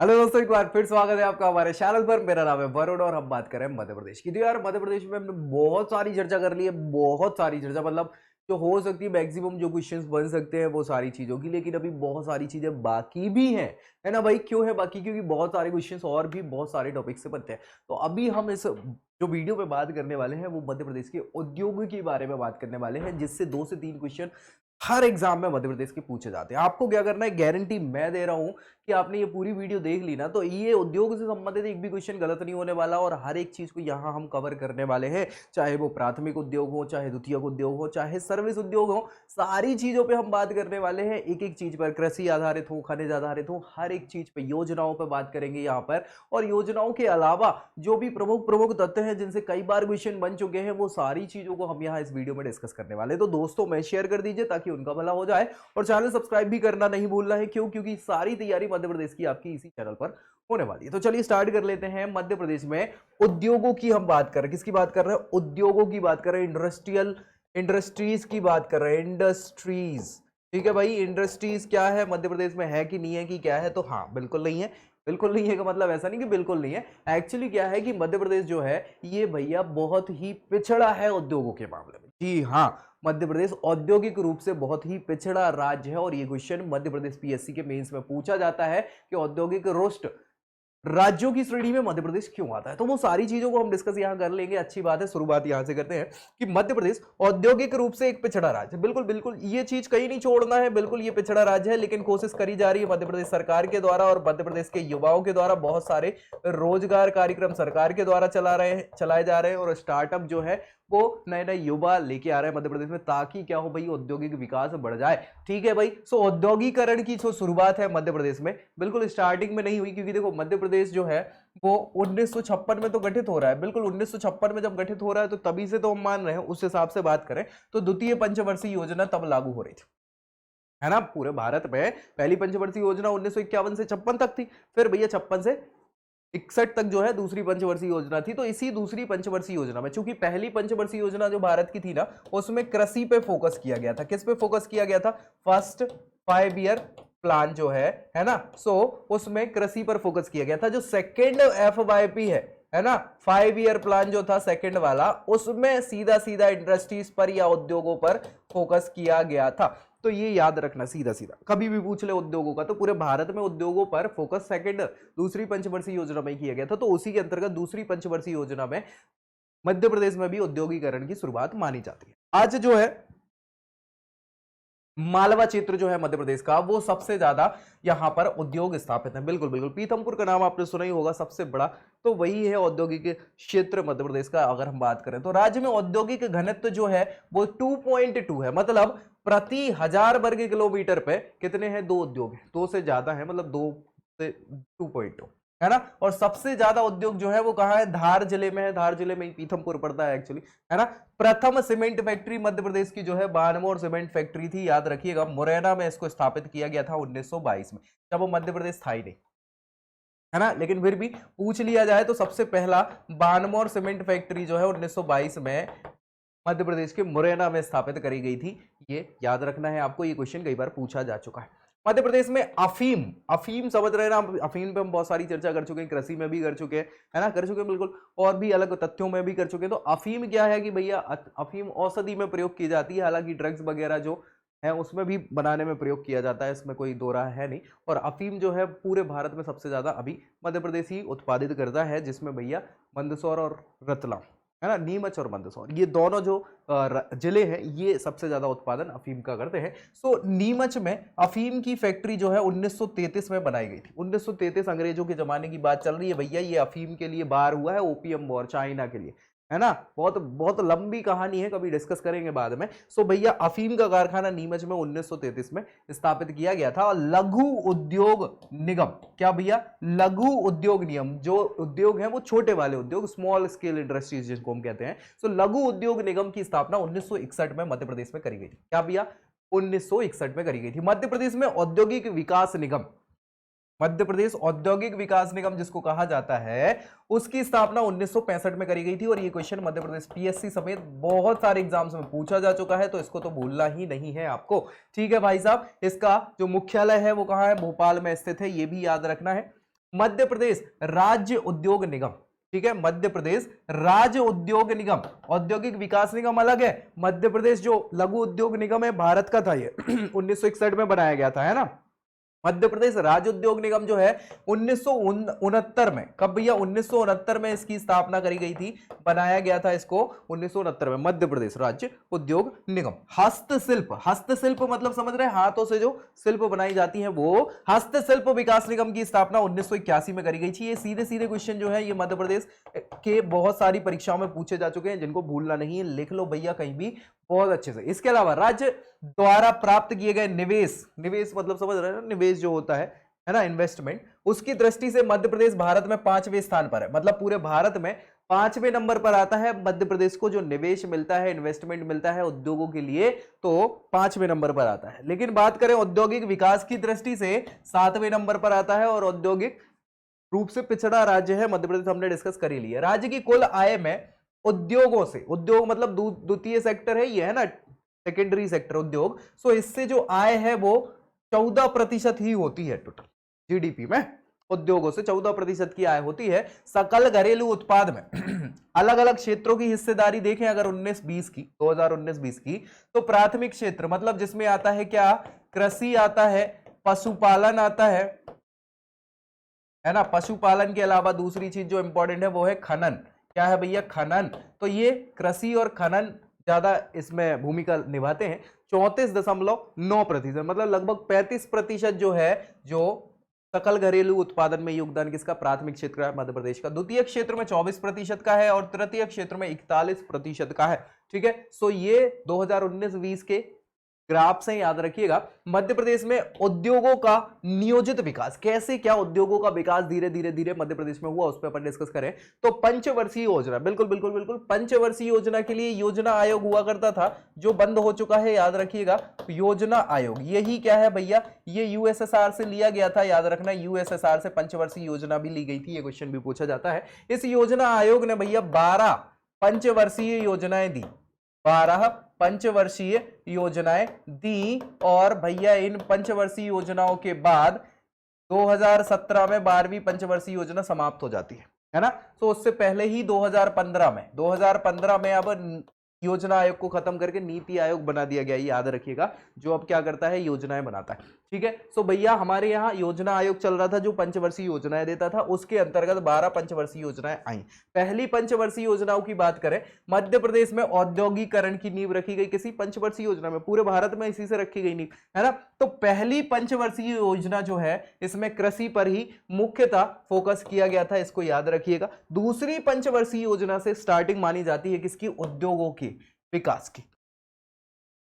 Hello दोस्तों, एक बार फिर स्वागत है आपका हमारे चैनल पर। मेरा नाम है वरुण और हम बात कर रहे हैं मध्य प्रदेश की। तो यार मध्य प्रदेश में हमने बहुत सारी चर्चा कर ली है, बहुत सारी चर्चा, मतलब जो हो सकती है मैक्सिमम जो क्वेश्चंस बन सकते हैं वो सारी चीजों की, लेकिन अभी बहुत सारी चीजें बाकी भी हैं, है ना भाई? क्यों है बाकी? क्योंकि बहुत सारे क्वेश्चंस और भी बहुत सारे टॉपिक से बनते हैं। तो अभी हम इस जो वीडियो पे बात करने वाले हैं वो मध्य प्रदेश के उद्योग के बारे में बात करने वाले हैं, जिससे 2 से 3 क्वेश्चन हर एग्जाम में मध्य प्रदेश के पूछे जाते हैं। आपको क्या करना है, गारंटी मैं दे रहा हूं कि आपने ये पूरी वीडियो देख ली ना, तो ये उद्योग से संबंधित एक भी क्वेश्चन गलत नहीं होने वाला और हर एक चीज को यहाँ हम कवर करने वाले हैं। चाहे वो प्राथमिक उद्योग हो, चाहे द्वितीयक उद्योग हो, चाहे सर्विस उद्योग हो, सारी चीजों पे हम बात करने वाले हैं। एक एक चीज पर, कृषि आधारित हो, खनिज आधारित हो, हर एक चीज पे, योजनाओं पर बात करेंगे यहाँ पर। और योजनाओं के अलावा जो भी प्रमुख प्रमुख तथ्य हैं जिनसे कई बार क्वेश्चन बन चुके हैं, वो सारी चीजों को हम यहाँ इस वीडियो में डिस्कस करने वाले हैं। तो दोस्तों में शेयर कर दीजिए ताकि उनका भला हो जाए, और चैनल सब्सक्राइब भी करना नहीं भूलना है। क्यों? क्योंकि सारी तैयारी मध्य प्रदेश की आपकी इसी चैनल पर होने वाली है। तो चलिए स्टार्ट कर लेते हैं। मध्य प्रदेश में उद्योगों की हम बात कर रहे हैं। किसकी बात कर रहे हैं? उद्योगों की बात कर रहे हैं, इंडस्ट्रीज की बात कर रहे हैं, इंडस्ट्रीज। ठीक है भाई, इंडस्ट्रीज क्या है मध्य प्रदेश में, है कि नहीं है कि क्या है? तो हाँ, बिल्कुल नहीं है। बिल्कुल नहीं है का मतलब ऐसा नहीं कि बिल्कुल नहीं है। एक्चुअली क्या है कि मध्य प्रदेश जो है ये भैया बहुत ही पिछड़ा है उद्योगों के मामले में। जी हाँ, मध्य प्रदेश औद्योगिक रूप से बहुत ही पिछड़ा राज्य है। और ये क्वेश्चन मध्य प्रदेश पीएससी के मेंस में पूछा जाता है कि औद्योगिक रोस्ट राज्यों की श्रेणी में मध्य प्रदेश क्यों आता है। तो वो सारी चीजों को हम डिस्कस यहां कर लेंगे। अच्छी बात है, शुरुआत यहां से करते हैं कि मध्य प्रदेश औद्योगिक रूप से एक पिछड़ा राज्य है। बिल्कुल बिल्कुल, ये चीज कहीं नहीं छोड़ना है, बिल्कुल ये पिछड़ा राज्य है। लेकिन कोशिश करी जा रही है मध्य प्रदेश सरकार के द्वारा और मध्य प्रदेश के युवाओं के द्वारा। बहुत सारे रोजगार कार्यक्रम सरकार के द्वारा चलाए जा रहे हैं, और स्टार्टअप जो है वो नए नए युवा लेके आ रहे हैं मध्य प्रदेश में, ताकि क्या हो भाई, औद्योगिक विकास बढ़ जाए। ठीक है भाई। सो औद्योगिकरण की जो शुरुआत है मध्य प्रदेश में, बिल्कुल स्टार्टिंग में नहीं हुई। क्योंकि देखो मध्य प्रदेश जो है वो 1956 में तो गठित हो रहा है। बिल्कुल 1956 में जब गठित हो रहा है तो तभी से तो हम मान रहे हैं, उस हिसाब से बात करें तो द्वितीय पंचवर्षीय योजना तब लागू हो रही थी, है ना? पूरे भारत में पहली पंचवर्षीय योजना 1951 से 56 तक थी। फिर भैया 56 से 61 तक जो है दूसरी पंचवर्षीय योजना थी। तो इसी दूसरी पंचवर्षीय योजना में, चूंकि पहली पंचवर्षीय योजना जो भारत की थी ना, उसमें कृषि पे फोकस किया गया था। किस पे फोकस किया गया था? फर्स्ट 5 ईयर प्लान जो है ना, सो उसमें कृषि पर फोकस किया गया था। जो सेकेंड FYP है ना, 5 ईयर प्लान जो था सेकेंड वाला, उसमें सीधा सीधा इंडस्ट्रीज पर या उद्योगों पर फोकस किया गया था। तो ये याद रखना, सीधा सीधा कभी भी पूछ ले उद्योगों का, तो पूरे भारत में उद्योगों पर फोकस सेकंड दूसरी पंचवर्षीय योजना में किया गया था। तो उसी के अंतर्गत दूसरी पंचवर्षीय योजना में मध्य प्रदेश में भी औद्योगिकरण की शुरुआत मानी जाती है। आज जो है मालवा क्षेत्र जो है मध्य प्रदेश का, वो सबसे ज्यादा यहां पर उद्योग स्थापित है। बिल्कुल बिल्कुल, पीथमपुर का नाम आपने सुना ही होगा, सबसे बड़ा तो वही है औद्योगिक क्षेत्र मध्य प्रदेश का। अगर हम बात करें तो राज्य में औद्योगिक घनत्व जो है वो 2.2 है। मतलब प्रति 1000 वर्ग किलोमीटर पे कितने हैं? 2 उद्योग है। 2 से ज्यादा है, मतलब 2 से 2.2, है ना? और सबसे ज्यादा उद्योग जो है वो कहां है? धार जिले में है। धार जिले में ही पीथमपुर पड़ता है एक्चुअली, है ना? प्रथम सीमेंट फैक्ट्री मध्य प्रदेश की जो है बानमोर सीमेंट फैक्ट्री थी। याद रखिएगा, मुरैना में इसको स्थापित किया गया था 1922 में, जब वो मध्य प्रदेश था ही नहीं, है ना? लेकिन फिर भी पूछ लिया जाए तो सबसे पहला बानमोर सीमेंट फैक्ट्री जो है 1922 में मध्य प्रदेश के मुरैना में स्थापित करी गई थी। ये याद रखना है आपको, ये क्वेश्चन कई बार पूछा जा चुका है। मध्य प्रदेश में अफीम, अफीम समझ रहे हैं ना? अफीम पे हम बहुत सारी चर्चा कर चुके हैं, कृषि में भी कर चुके हैं, है ना? कर चुके हैं बिल्कुल, और भी अलग तथ्यों में भी कर चुके हैं। तो अफीम क्या है कि भैया अफीम औषधि में प्रयोग की जाती है। हालांकि ड्रग्स वगैरह जो है उसमें भी बनाने में प्रयोग किया जाता है, इसमें कोई दो राह है नहीं। और अफीम जो है पूरे भारत में सबसे ज्यादा अभी मध्य प्रदेश ही उत्पादित करता है, जिसमें भैया मंदसौर और रतलाम, है ना, नीमच और मंदसौर, ये दोनों जो जिले हैं ये सबसे ज्यादा उत्पादन अफीम का करते हैं। सो नीमच में अफीम की फैक्ट्री जो है 1933 में बनाई गई थी। 1933 अंग्रेजों के जमाने की बात चल रही है भैया। ये अफीम के लिए बार हुआ है, ओपियम वॉर चाइना के लिए, है ना? बहुत बहुत लंबी कहानी है, कभी डिस्कस करेंगे बाद में। सो भैया अफीम का कारखाना नीमच में 1933 में स्थापित किया गया था। और लघु उद्योग निगम, क्या भैया? लघु उद्योग नियम, जो उद्योग है वो छोटे वाले उद्योग, स्मॉल स्केल इंडस्ट्रीज जिसको हम कहते हैं। सो लघु उद्योग निगम की स्थापना 1961 में मध्य प्रदेश में करी गई थी। क्या भैया? 1961 में करी गई थी। मध्य प्रदेश में औद्योगिक विकास निगम, मध्य प्रदेश औद्योगिक विकास निगम जिसको कहा जाता है, उसकी स्थापना 1965 में करी गई थी। और ये क्वेश्चन मध्य प्रदेश पीएससी समेत बहुत सारे एग्जाम्स में पूछा जा चुका है, तो इसको तो भूलना ही नहीं है आपको। ठीक है भाई साहब, इसका जो मुख्यालय है वो कहां है? भोपाल में स्थित है, ये भी याद रखना है। मध्य प्रदेश राज्य उद्योग निगम, ठीक है, मध्य प्रदेश राज्य उद्योग निगम। औद्योगिक विकास निगम अलग है, मध्य प्रदेश जो लघु उद्योग निगम है भारत का था ये 1961 में बनाया गया था, है ना। मध्य प्रदेश राज्य उद्योग निगम जो है 1969 में, कब भैया 1969 में इसकी स्थापना करी गई थी, बनाया गया था इसको 1969 में, मध्य प्रदेश राज्य उद्योग निगम। हस्तशिल्प, हस्तशिल्प मतलब समझ रहे हैं, हाथों से जो शिल्प बनाई जाती है वो हस्तशिल्प विकास निगम की स्थापना 1981 में करी गई थी। ये सीधे सीधे क्वेश्चन जो है ये मध्य प्रदेश के बहुत सारी परीक्षाओं में पूछे जा चुके हैं, जिनको भूलना नहीं है, लिख लो भैया कहीं भी बहुत अच्छे से। इसके अलावा राज्य द्वारा प्राप्त किए गए निवेश, निवेश मतलब समझ रहे हैं ना, निवेश जो होता है ना, इन्वेस्टमेंट, उसकी दृष्टि से मध्य प्रदेश भारत में 5वें स्थान पर है। मतलब पूरे भारत में 5वें नंबर पर आता है मध्य प्रदेश को, जो निवेश मिलता है, इन्वेस्टमेंट मिलता है उद्योगों के लिए, तो 5वें नंबर पर आता है। लेकिन बात करें औद्योगिक विकास की दृष्टि से 7वें नंबर पर आता है, और औद्योगिक रूप से पिछड़ा राज्य है मध्य प्रदेश, हमने डिस्कस कर ही लिया। राज्य की कुल आय में उद्योगों से, उद्योग मतलब द्वितीय सेक्टर है ये, है ना, सेकेंडरी सेक्टर उद्योग, सो इससे जो आय है वो 14% ही होती है टोटल जीडीपी में। उद्योगों से 14% की आय होती है। सकल घरेलू उत्पाद में अलग अलग क्षेत्रों की हिस्सेदारी देखें अगर 19-20 की, 2019-20 की, तो प्राथमिक क्षेत्र मतलब जिसमें आता है क्या, कृषि आता है, पशुपालन आता है ना, पशुपालन के अलावा दूसरी चीज जो इंपॉर्टेंट है वो है खनन। क्या है भैया, खनन। तो ये कृषि और खनन ज्यादा इसमें भूमिका निभाते हैं। 34.9%, मतलब लगभग 35% जो है, जो सकल घरेलू उत्पादन में योगदान किसका, प्राथमिक क्षेत्र है मध्य प्रदेश का। द्वितीय क्षेत्र में 24% का है, और तृतीय क्षेत्र में 41% का है, ठीक है। सो ये 2019-20 के ग्राफ से याद रखिएगा। मध्य प्रदेश में उद्योगों का नियोजित विकास, कैसे क्या उद्योगों का विकास धीरे धीरे धीरे मध्य प्रदेश में हुआ, उस पर अपन डिस्कस करें। तो पंचवर्षीय योजना, बिल्कुल बिल्कुल बिल्कुल, पंचवर्षीय योजना के लिए योजना आयोग हुआ करता था, जो बंद हो चुका है, याद रखिएगा। योजना आयोग यही क्या है भैया, ये यूएसएसआर से लिया गया था, याद रखना, यूएसएसआर से पंचवर्षीय योजना भी ली गई थी, ये क्वेश्चन भी पूछा जाता है। इस योजना आयोग ने भैया 12 पंचवर्षीय योजनाएं दी, 12 पंचवर्षीय योजनाएं दी, और भैया इन पंचवर्षीय योजनाओं के बाद 2017 में 12वीं पंचवर्षीय योजना समाप्त हो जाती है ना। तो उससे पहले ही 2015 में अब योजना आयोग को खत्म करके नीति आयोग बना दिया गया, याद रखिएगा, जो अब क्या करता है, योजनाएं बनाता है, ठीक है। सो भैया हमारे यहाँ योजना आयोग चल रहा था, जो पंचवर्षीय योजनाएं देता था, उसके अंतर्गत 12 पंचवर्षीय योजनाएं आई। पहली पंचवर्षीय योजनाओं की बात करें, मध्य प्रदेश में औद्योगिकरण की नींव रखी गई किसी पंचवर्षीय योजना में, पूरे भारत में इसी से रखी गई नींव, है ना। तो पहली पंचवर्षीय योजना जो है, इसमें कृषि पर ही मुख्यतः फोकस किया गया था, इसको याद रखिएगा। दूसरी पंचवर्षीय योजना से स्टार्टिंग मानी जाती है किसकी, उद्योगों की विकास की,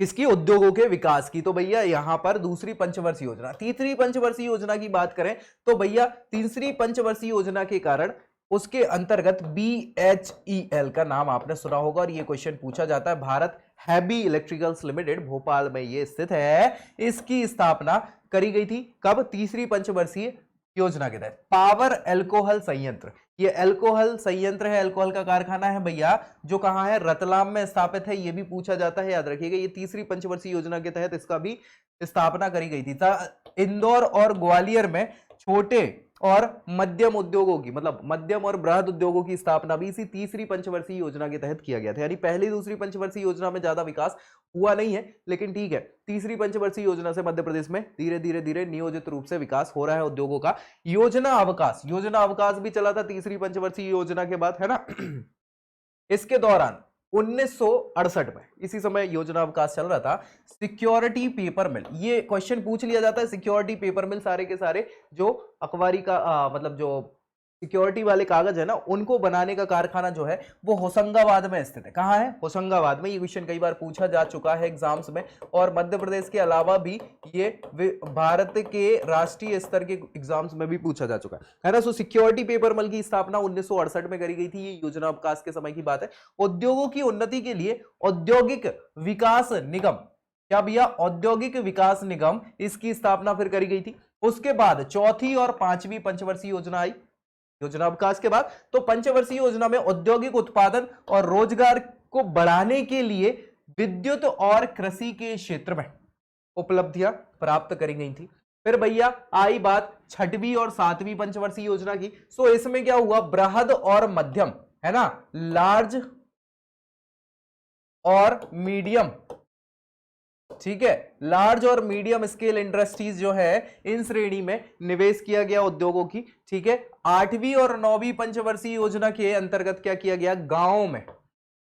किसकी, उद्योगों के विकास की। तो भैया यहां पर दूसरी पंचवर्षीय योजना। तीसरी पंचवर्षीय योजना की बात करें तो भैया तीसरी पंचवर्षीय योजना के कारण उसके अंतर्गत BHEL का नाम आपने सुना होगा, और ये क्वेश्चन पूछा जाता है। Bharat heavy electricals limited, Bhopal में ये स्थित है, इसकी स्थापना करी गई थी कब, तीसरी पंचवर्षीय योजना के तहत। पावर एल्कोहल संयंत्र, ये एल्कोहल संयंत्र है, एल्कोहल का कारखाना है भैया, जो कहां है, रतलाम में स्थापित है, ये भी पूछा जाता है, याद रखिएगा। ये तीसरी पंचवर्षीय योजना के तहत इसका भी स्थापना करी गई थी। इंदौर और ग्वालियर में छोटे और मध्यम उद्योगों की, मतलब मध्यम और बृहद उद्योगों की स्थापना भी इसी तीसरी पंचवर्षीय योजना के तहत किया गया था। यानी पहली दूसरी पंचवर्षीय योजना में ज्यादा विकास हुआ नहीं है, लेकिन ठीक है, तीसरी पंचवर्षीय योजना से मध्य प्रदेश में धीरे धीरे धीरे नियोजित रूप से विकास हो रहा है उद्योगों का। योजना अवकाश भी चला था तीसरी पंचवर्षीय योजना के बाद, है ना। इसके दौरान 1968 में, इसी समय योजना अवकाश चल रहा था। सिक्योरिटी पेपर मिल, ये क्वेश्चन पूछ लिया जाता है, सिक्योरिटी पेपर मिल सारे के सारे जो अखबारी का मतलब जो सिक्योरिटी वाले कागज है ना, उनको बनाने का कारखाना जो है वो होशंगाबाद में स्थित है। कहां है, होशंगाबाद में। ये क्वेश्चन कई बार पूछा जा चुका है एग्जाम्स में, और मध्य प्रदेश के अलावा भी ये भारत के राष्ट्रीय स्तर के एग्जाम्स में भी पूछा जा चुका है ना। सो सिक्योरिटी पेपर मिल की स्थापना 1968 में करी गई थी, ये योजना अवकाश के समय की बात है। उद्योगों की उन्नति के लिए औद्योगिक विकास निगम, क्या भैया, औद्योगिक विकास निगम, इसकी स्थापना फिर करी गई थी। उसके बाद चौथी और पांचवी पंचवर्षीय योजना आई योजना अवकाश के बाद। तो पंचवर्षीय योजना में औद्योगिक उत्पादन और रोजगार को बढ़ाने के लिए विद्युत और कृषि के क्षेत्र में उपलब्धियां प्राप्त करी गई थी। फिर भैया आई बात छठवीं और सातवीं पंचवर्षीय योजना की। सो इसमें क्या हुआ, बृहद और मध्यम, है ना, लार्ज और मीडियम, ठीक है, लार्ज और मीडियम स्केल इंडस्ट्रीज जो है इन श्रेणी में निवेश किया गया उद्योगों की, ठीक है। आठवीं और नौवीं पंचवर्षीय योजना के अंतर्गत क्या किया गया, गांवों में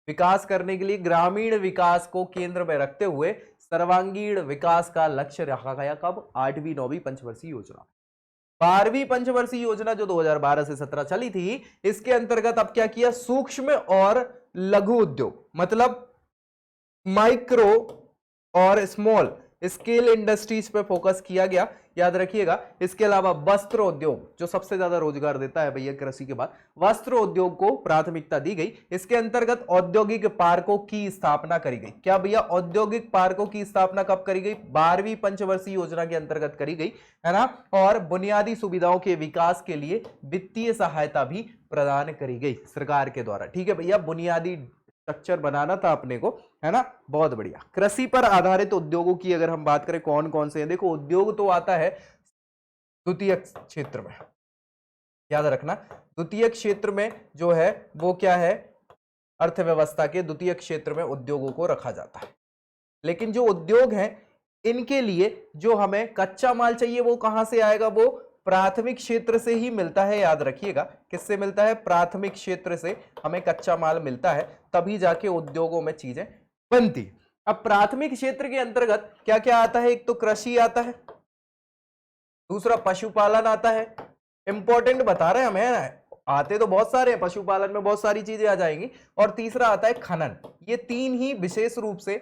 विकास करने के लिए ग्रामीण विकास को केंद्र में रखते हुए सर्वांगीण विकास का लक्ष्य रखा गया। कब, आठवीं नौवीं पंचवर्षीय योजना। 12वीं पंचवर्षीय योजना जो 2012 से 17 चली थी, इसके अंतर्गत अब क्या किया, सूक्ष्म और लघु उद्योग, मतलब माइक्रो और स्मॉल स्केल इंडस्ट्रीज पे फोकस किया गया, याद रखिएगा। इसके अलावा वस्त्र उद्योग जो सबसे ज्यादा रोजगार देता है भैया कृषि के बाद, वस्त्र उद्योग को प्राथमिकता दी गई। इसके अंतर्गत औद्योगिक पार्कों की स्थापना करी गई। क्या भैया, औद्योगिक पार्कों की स्थापना कब करी गई, 12वीं पंचवर्षीय योजना के अंतर्गत करी गई, है ना। और बुनियादी सुविधाओं के विकास के लिए वित्तीय सहायता भी प्रदान करी गई सरकार के द्वारा, ठीक है भैया। बुनियादी स्ट्रक्चर बनाना था अपने को, है ना, बहुत बढ़िया। कृषि पर आधारित उद्योगों की अगर हम बात करें कौन कौन से हैं, देखो उद्योग तो आता है द्वितीय क्षेत्र में, याद रखना। द्वितीय क्षेत्र में जो है वो क्या है, अर्थव्यवस्था के द्वितीय क्षेत्र में उद्योगों को रखा जाता है। लेकिन जो उद्योग हैं इनके लिए जो हमें कच्चा माल चाहिए वो कहां से आएगा, वो प्राथमिक क्षेत्र से ही मिलता है, याद रखिएगा। किससे मिलता है, प्राथमिक क्षेत्र से हमें कच्चा माल मिलता है, तभी जाके उद्योगों में चीजें बनती। अब प्राथमिक क्षेत्र के अंतर्गत क्या क्या आता है, एक तो कृषि आता है, दूसरा पशुपालन आता है। इंपॉर्टेंट बता रहे हैं हमें, आते तो बहुत सारे हैं, पशुपालन में बहुत सारी चीजें आ जाएंगी। और तीसरा आता है खनन। ये तीन ही विशेष रूप से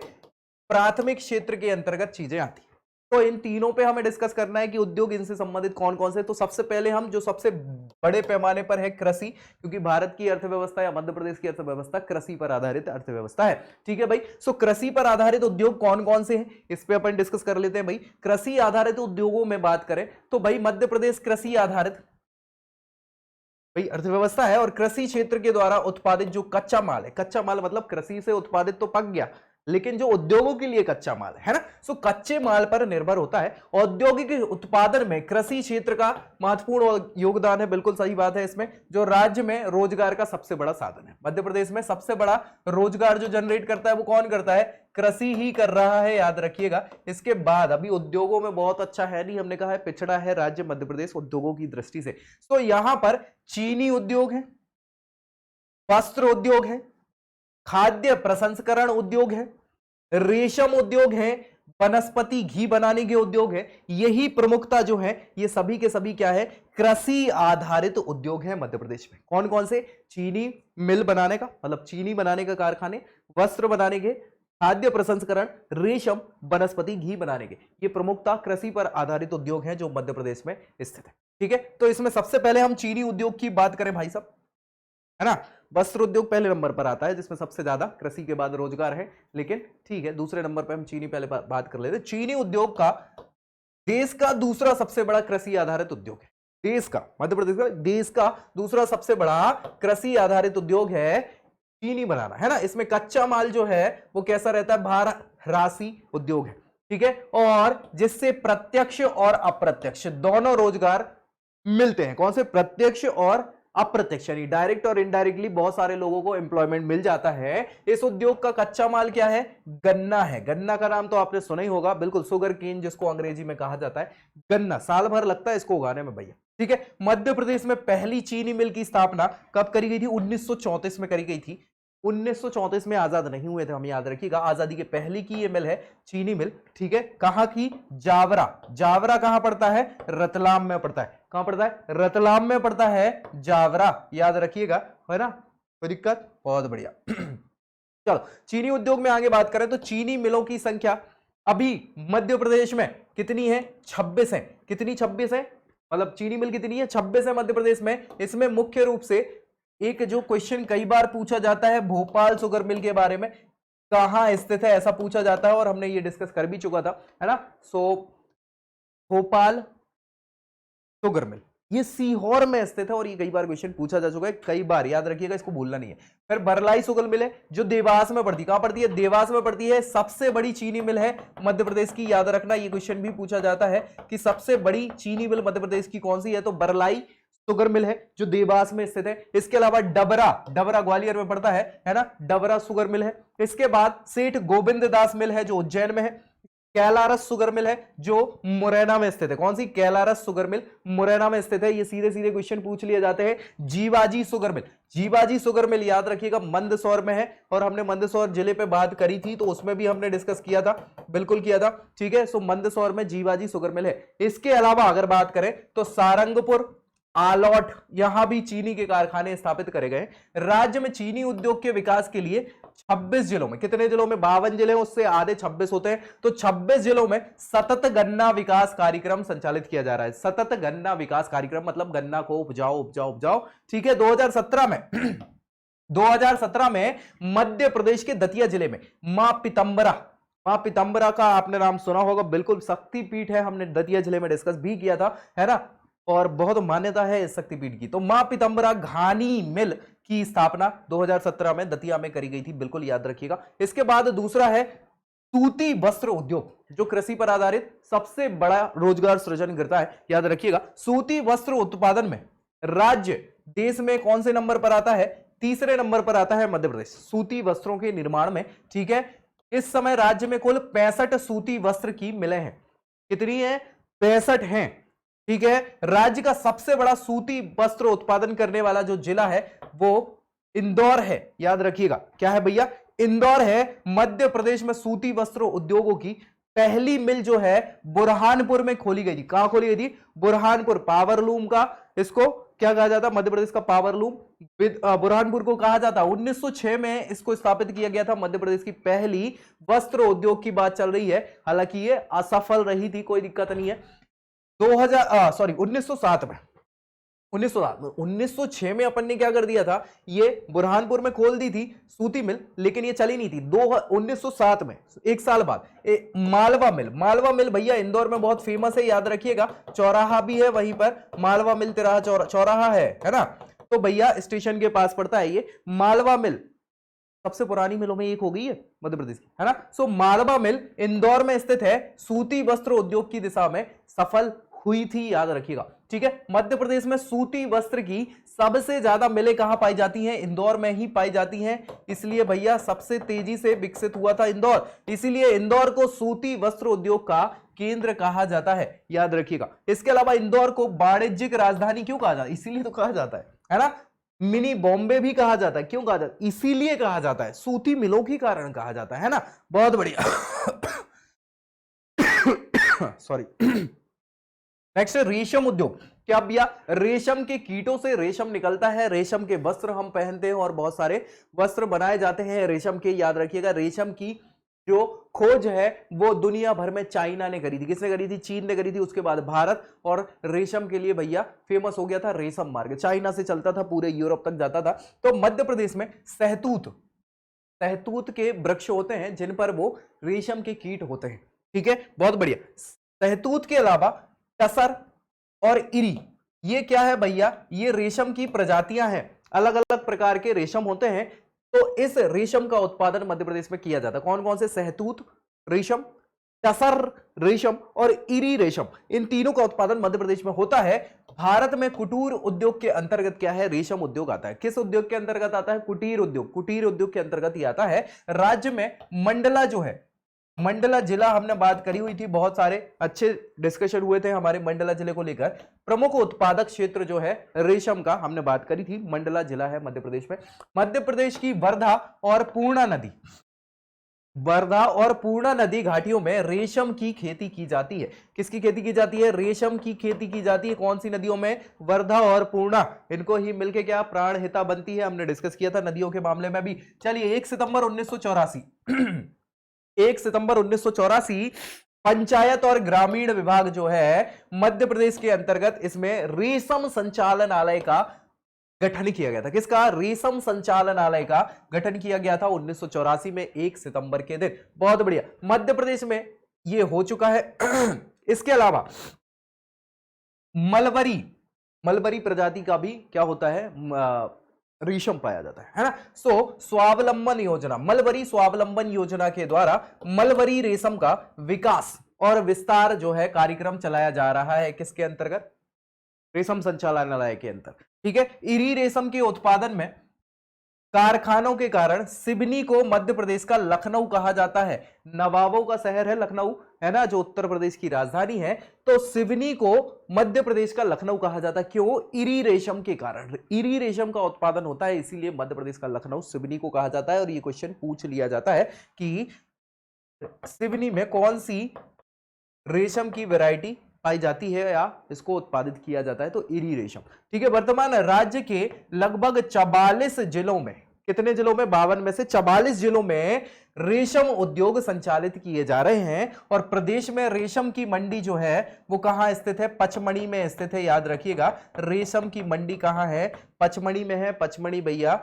प्राथमिक क्षेत्र के अंतर्गत चीजें आती हैं। तो इन तीनों पे हमें डिस्कस करना है कि उद्योग इनसे संबंधित कौन कौन से। तो सबसे पहले हम जो सबसे बड़े पैमाने पर है कृषि, क्योंकि भारत की अर्थव्यवस्था या मध्य प्रदेश की अर्थव्यवस्था कृषि पर आधारित अर्थव्यवस्था है, ठीक है भाई। सो कृषि पर आधारित उद्योग कौन कौन से हैं इस पे अपन डिस्कस कर लेते हैं भाई। कृषि आधारित उद्योगों में बात करें तो भाई मध्य प्रदेश कृषि आधारित भाई अर्थव्यवस्था है, और कृषि क्षेत्र के द्वारा उत्पादित जो कच्चा माल है, कच्चा माल मतलब कृषि से उत्पादित तो पक गया, लेकिन जो उद्योगों के लिए कच्चा माल है ना, सो कच्चे माल पर निर्भर होता है। औद्योगिक उत्पादन में कृषि क्षेत्र का महत्वपूर्ण योगदान है, बिल्कुल सही बात है। इसमें जो राज्य में रोजगार का सबसे बड़ा साधन है, मध्य प्रदेश में सबसे बड़ा रोजगार जो जनरेट करता है वो कौन करता है, कृषि ही कर रहा है, याद रखिएगा। इसके बाद अभी उद्योगों में बहुत अच्छा है नहीं, हमने कहा है पिछड़ा है राज्य मध्य प्रदेश उद्योगों की दृष्टि से। तो यहां पर चीनी उद्योग है, वस्त्र उद्योग है, खाद्य प्रसंस्करण उद्योग है, रेशम उद्योग है, वनस्पति घी बनाने के उद्योग है। यही प्रमुखता जो है ये सभी के सभी क्या है, कृषि आधारित उद्योग है मध्य प्रदेश में। कौन कौन से, चीनी मिल बनाने का मतलब चीनी बनाने का कारखाने, वस्त्र बनाने के, खाद्य प्रसंस्करण, रेशम, वनस्पति घी बनाने के, ये प्रमुखता कृषि पर आधारित उद्योग हैं जो मध्य प्रदेश में स्थित है, ठीक है। तो इसमें सबसे पहले हम चीनी उद्योग की बात करें भाई साहब, है ना। वस्त्र उद्योग पहले नंबर पर आता है जिसमें सबसे ज्यादा कृषि के बाद रोजगार है, लेकिन ठीक है दूसरे नंबर पर हम चीनी पहले बात कर लेते हैं। चीनी उद्योग का देश का दूसरा सबसे बड़ा कृषि आधारित उद्योग है, देश का, मध्य प्रदेश का देश का दूसरा सबसे बड़ा कृषि आधारित उद्योग है चीनी बनाना, है ना। इसमें कच्चा माल जो है वो कैसा रहता है, भार राशि उद्योग है, ठीक है, और जिससे प्रत्यक्ष और अप्रत्यक्ष दोनों रोजगार मिलते हैं। कौन से, प्रत्यक्ष और अप्रत्यक्ष, यानी डायरेक्ट और इनडायरेक्टली बहुत सारे लोगों को एम्प्लॉयमेंट मिल जाता है। इस उद्योग का कच्चा माल क्या है, गन्ना है। गन्ना का नाम तो आपने सुना ही होगा, बिल्कुल, शुगर केन जिसको अंग्रेजी में कहा जाता है। गन्ना साल भर लगता है इसको उगाने में भैया, ठीक है। मध्य प्रदेश में पहली चीनी मिल की स्थापना कब करी गई थी, 1934 में करी गई थी। 1934 में आजाद नहीं हुए थे, हम याद रखिएगा, आजादी के पहले की ये मिल है चीनी मिल, ठीक है। कहां की, जावरा। जावरा कहां पड़ता है, रतलाम में पड़ता है। कहां पड़ता है, रतलाम में पड़ता है जावरा, याद रखिएगा, है ना, कोई दिक्कत, बहुत बढ़िया। चलो चीनी उद्योग में आगे बात करें तो चीनी मिलों की संख्या अभी मध्य प्रदेश में कितनी है, 26 है। कितनी, 26 है, मतलब चीनी मिल कितनी है, 26 है मध्य प्रदेश में। इसमें मुख्य रूप से एक जो क्वेश्चन कई बार पूछा जाता है भोपाल शुगर मिल के बारे में, कहां स्थित है ऐसा पूछा जाता है, और हमने ये डिस्कस कर भी चुका था, है ना। सो भोपाल शुगर मिल ये सीहोर में स्थित है और ये कई बार क्वेश्चन पूछा जा चुका है, कई बार, याद रखिएगा, इसको भूलना नहीं है। फिर बरलाई शुगर मिल है जो देवास में पड़ती है, कहां पड़ती है? देवास में पड़ती है। सबसे बड़ी चीनी मिल है मध्य प्रदेश की, याद रखना, ये क्वेश्चन भी पूछा जाता है कि सबसे बड़ी चीनी मिल मध्य प्रदेश की कौन सी है, तो बरलाई शुगर मिल है जो देवास में स्थित है। इसके अलावा डबरा ग्वालियर में पड़ता है ना, डबरा शुगर मिल है। इसके बाद सेठ गोविंद दास मिल है जो उज्जैन में है। कैलारस शुगर मिल है जो मुरैना में स्थित है। कौन सी? कैलारस शुगर मिल मुरैना में स्थित है। ये सीधे सीधे क्वेश्चन पूछ लिए जाते हैं। Jiwaji sugar mill, Jiwaji sugar mill याद रखिएगा मंदसौर में है, और हमने मंदसौर जिले पे बात करी थी तो उसमें भी हमने डिस्कस किया था, बिल्कुल किया था, ठीक है। सो मंदसौर में जीवाजी शुगर मिल है। इसके अलावा अगर बात करें तो सारंगपुर, आलोट, यहां भी चीनी के कारखाने स्थापित करे गए। राज्य में चीनी उद्योग के विकास के लिए 26 जिलों में, कितने जिलों में? 52 जिले, उससे आधे 26 होते हैं, तो 26 जिलों में सतत गन्ना विकास कार्यक्रम संचालित किया जा रहा है। सतत गन्ना विकास कार्यक्रम मतलब गन्ना को उपजाओ उपजाओ उपजाओ, ठीक है। 2017 में 2017 में मध्य प्रदेश के दतिया जिले में मां पितंबरा का आपने नाम सुना होगा, बिल्कुल शक्तिपीठ है, हमने दतिया जिले में डिस्कस भी किया था, है ना, और बहुत मान्यता है इस शक्तिपीठ की। तो मां पितंबरा घानी मिल की स्थापना 2017 में दतिया में करी गई थी, बिल्कुल याद रखिएगा। इसके बाद दूसरा है सूती वस्त्र उद्योग, जो कृषि पर आधारित सबसे बड़ा रोजगार सृजन करता है, याद रखिएगा। सूती वस्त्र उत्पादन में राज्य देश में कौन से नंबर पर आता है? तीसरे नंबर पर आता है मध्य प्रदेश, सूती वस्त्रों के निर्माण में, ठीक है। इस समय राज्य में कुल 65 सूती वस्त्र की मिलें हैं। कितनी है? 65 हैं, ठीक है। राज्य का सबसे बड़ा सूती वस्त्र उत्पादन करने वाला जो जिला है वो इंदौर है, याद रखिएगा। क्या है भैया? इंदौर है। मध्य प्रदेश में सूती वस्त्र उद्योगों की पहली मिल जो है बुरहानपुर में खोली गई थी। कहां खोली गई थी? बुरहानपुर। पावरलूम का इसको क्या कहा जाता? मध्य प्रदेश का पावरलूम बुरहानपुर को कहा जाता। 1906 में इसको स्थापित किया गया था। मध्य प्रदेश की पहली वस्त्र उद्योग की बात चल रही है, हालांकि ये असफल रही थी, कोई दिक्कत नहीं है। 1907 में 1906 में अपन ने क्या कर दिया था? ये बुरहानपुर में खोल दी थी सूती मिल, लेकिन ये चली नहीं थी। 1907 में, एक साल बाद, मालवा मिल भैया इंदौर में बहुत फेमस है, याद रखिएगा। चौराहा भी है वहीं पर, मालवा मिल तिराहा चौराहा है ना। तो भैया स्टेशन के पास पड़ता है ये मालवा मिल, सबसे पुरानी मिलों में एक हो गई है मध्य प्रदेश की, है ना। सो मालवा मिल इंदौर में स्थित है, सूती वस्त्र उद्योग की दिशा में सफल हुई थी, याद रखिएगा, ठीक है। मध्य प्रदेश में सूती वस्त्र की सबसे ज्यादा मिलें कहां पाई जाती हैं? इंदौर में ही पाई जाती हैं, इसलिए भैया सबसे तेजी से विकसित हुआ था इंदौर, इसीलिए इंदौर को सूती वस्त्र उद्योग का केंद्र कहा जाता है, याद रखिएगा। इसके अलावा इंदौर को वाणिज्यिक राजधानी क्यों कहा जाता है? इसीलिए तो कहा जाता है ना। मिनी बॉम्बे भी कहा जाता है, क्यों कहा जाता है? इसीलिए कहा जाता है, सूती मिलों के कारण कहा जाता है ना। बहुत बढ़िया। सॉरी। नेक्स्ट रेशम उद्योग। क्या भैया? रेशम के कीटों से रेशम निकलता है, रेशम के वस्त्र हम पहनते हैं और बहुत सारे वस्त्र बनाए जाते हैं रेशम के, याद रखिएगा। रेशम की जो खोज है वो दुनिया भर में चाइना ने करी थी। किसने करी थी? चीन ने करी थी। उसके बाद भारत, और रेशम के लिए भैया फेमस हो गया था रेशम मार्ग, चाइना से चलता था, पूरे यूरोप तक जाता था। तो मध्य प्रदेश में सहतूत के वृक्ष होते हैं जिन पर वो रेशम के कीट होते हैं, ठीक है। बहुत बढ़िया। सहतूत के अलावा टसर और इरी, ये क्या है भैया? ये रेशम की प्रजातियां हैं, अलग अलग प्रकार के रेशम होते हैं। तो इस रेशम का उत्पादन मध्य प्रदेश में किया जाता है। कौन कौन से? सहतूत रेशम, टसर रेशम और इरी रेशम, इन तीनों का उत्पादन मध्य प्रदेश में होता है। भारत में कुटीर उद्योग के अंतर्गत क्या है? रेशम उद्योग आता है। किस उद्योग के अंतर्गत आता है? कुटीर उद्योग। कुटीर उद्योग के अंतर्गत ही आता है। राज्य में मंडला जो है, मंडला जिला हमने बात करी हुई थी, बहुत सारे अच्छे डिस्कशन हुए थे हमारे मंडला जिले को लेकर। प्रमुख उत्पादक क्षेत्र जो है रेशम का हमने बात करी थी, मंडला जिला है मध्य प्रदेश में। मध्य प्रदेश की वर्धा और पूर्णा नदी घाटियों में रेशम की खेती की जाती है। किसकी खेती की जाती है? रेशम की खेती की जाती है। कौन सी नदियों में? वर्धा और पूर्णा, इनको ही मिलके क्या प्राणहिता बनती है, हमने डिस्कस किया था नदियों के मामले में भी। चलिए 1 सितंबर 1984 पंचायत और ग्रामीण विभाग जो है मध्य प्रदेश के अंतर्गत, इसमें रेशम संचालनालय का गठन किया गया था। किसका? रेशम संचालनालय का गठन किया गया था 1984 में 1 सितंबर के दिन। बहुत बढ़िया, मध्य प्रदेश में यह हो चुका है। इसके अलावा मलबरी मलबरी प्रजाति का भी क्या होता है, रेशम पाया जाता है ना। सो स्वावलंबन योजना, मलबरी स्वावलंबन योजना के द्वारा मलबरी रेशम का विकास और विस्तार जो है कार्यक्रम चलाया जा रहा है, किसके अंतर्गत, रेशम संचालनालय के अंतर। ठीक है, इरी रेशम के उत्पादन में कारखानों के कारण सिवनी को मध्य प्रदेश का लखनऊ कहा जाता है। नवाबों का शहर है लखनऊ, है ना, जो उत्तर प्रदेश की राजधानी है। तो सिवनी को मध्य प्रदेश का लखनऊ कहा जाता है, क्यों, इरी रेशम के कारण, इरी रेशम का उत्पादन होता है, इसीलिए मध्य प्रदेश का लखनऊ सिवनी को कहा जाता है। और ये क्वेश्चन पूछ लिया जाता है कि सिवनी में कौन सी रेशम की वैरायटी पाई जाती है या इसको उत्पादित किया जाता है, तो इरी रेशम। ठीक है, वर्तमान राज्य के लगभग 44 जिलों में, कितने जिलों में, 52 में से 44 जिलों में रेशम उद्योग संचालित किए जा रहे हैं। और प्रदेश में रेशम की मंडी जो है वो कहां स्थित है, पचमढ़ी में स्थित है, याद रखिएगा। रेशम की मंडी कहां है, पचमढ़ी में है। पचमढ़ी भैया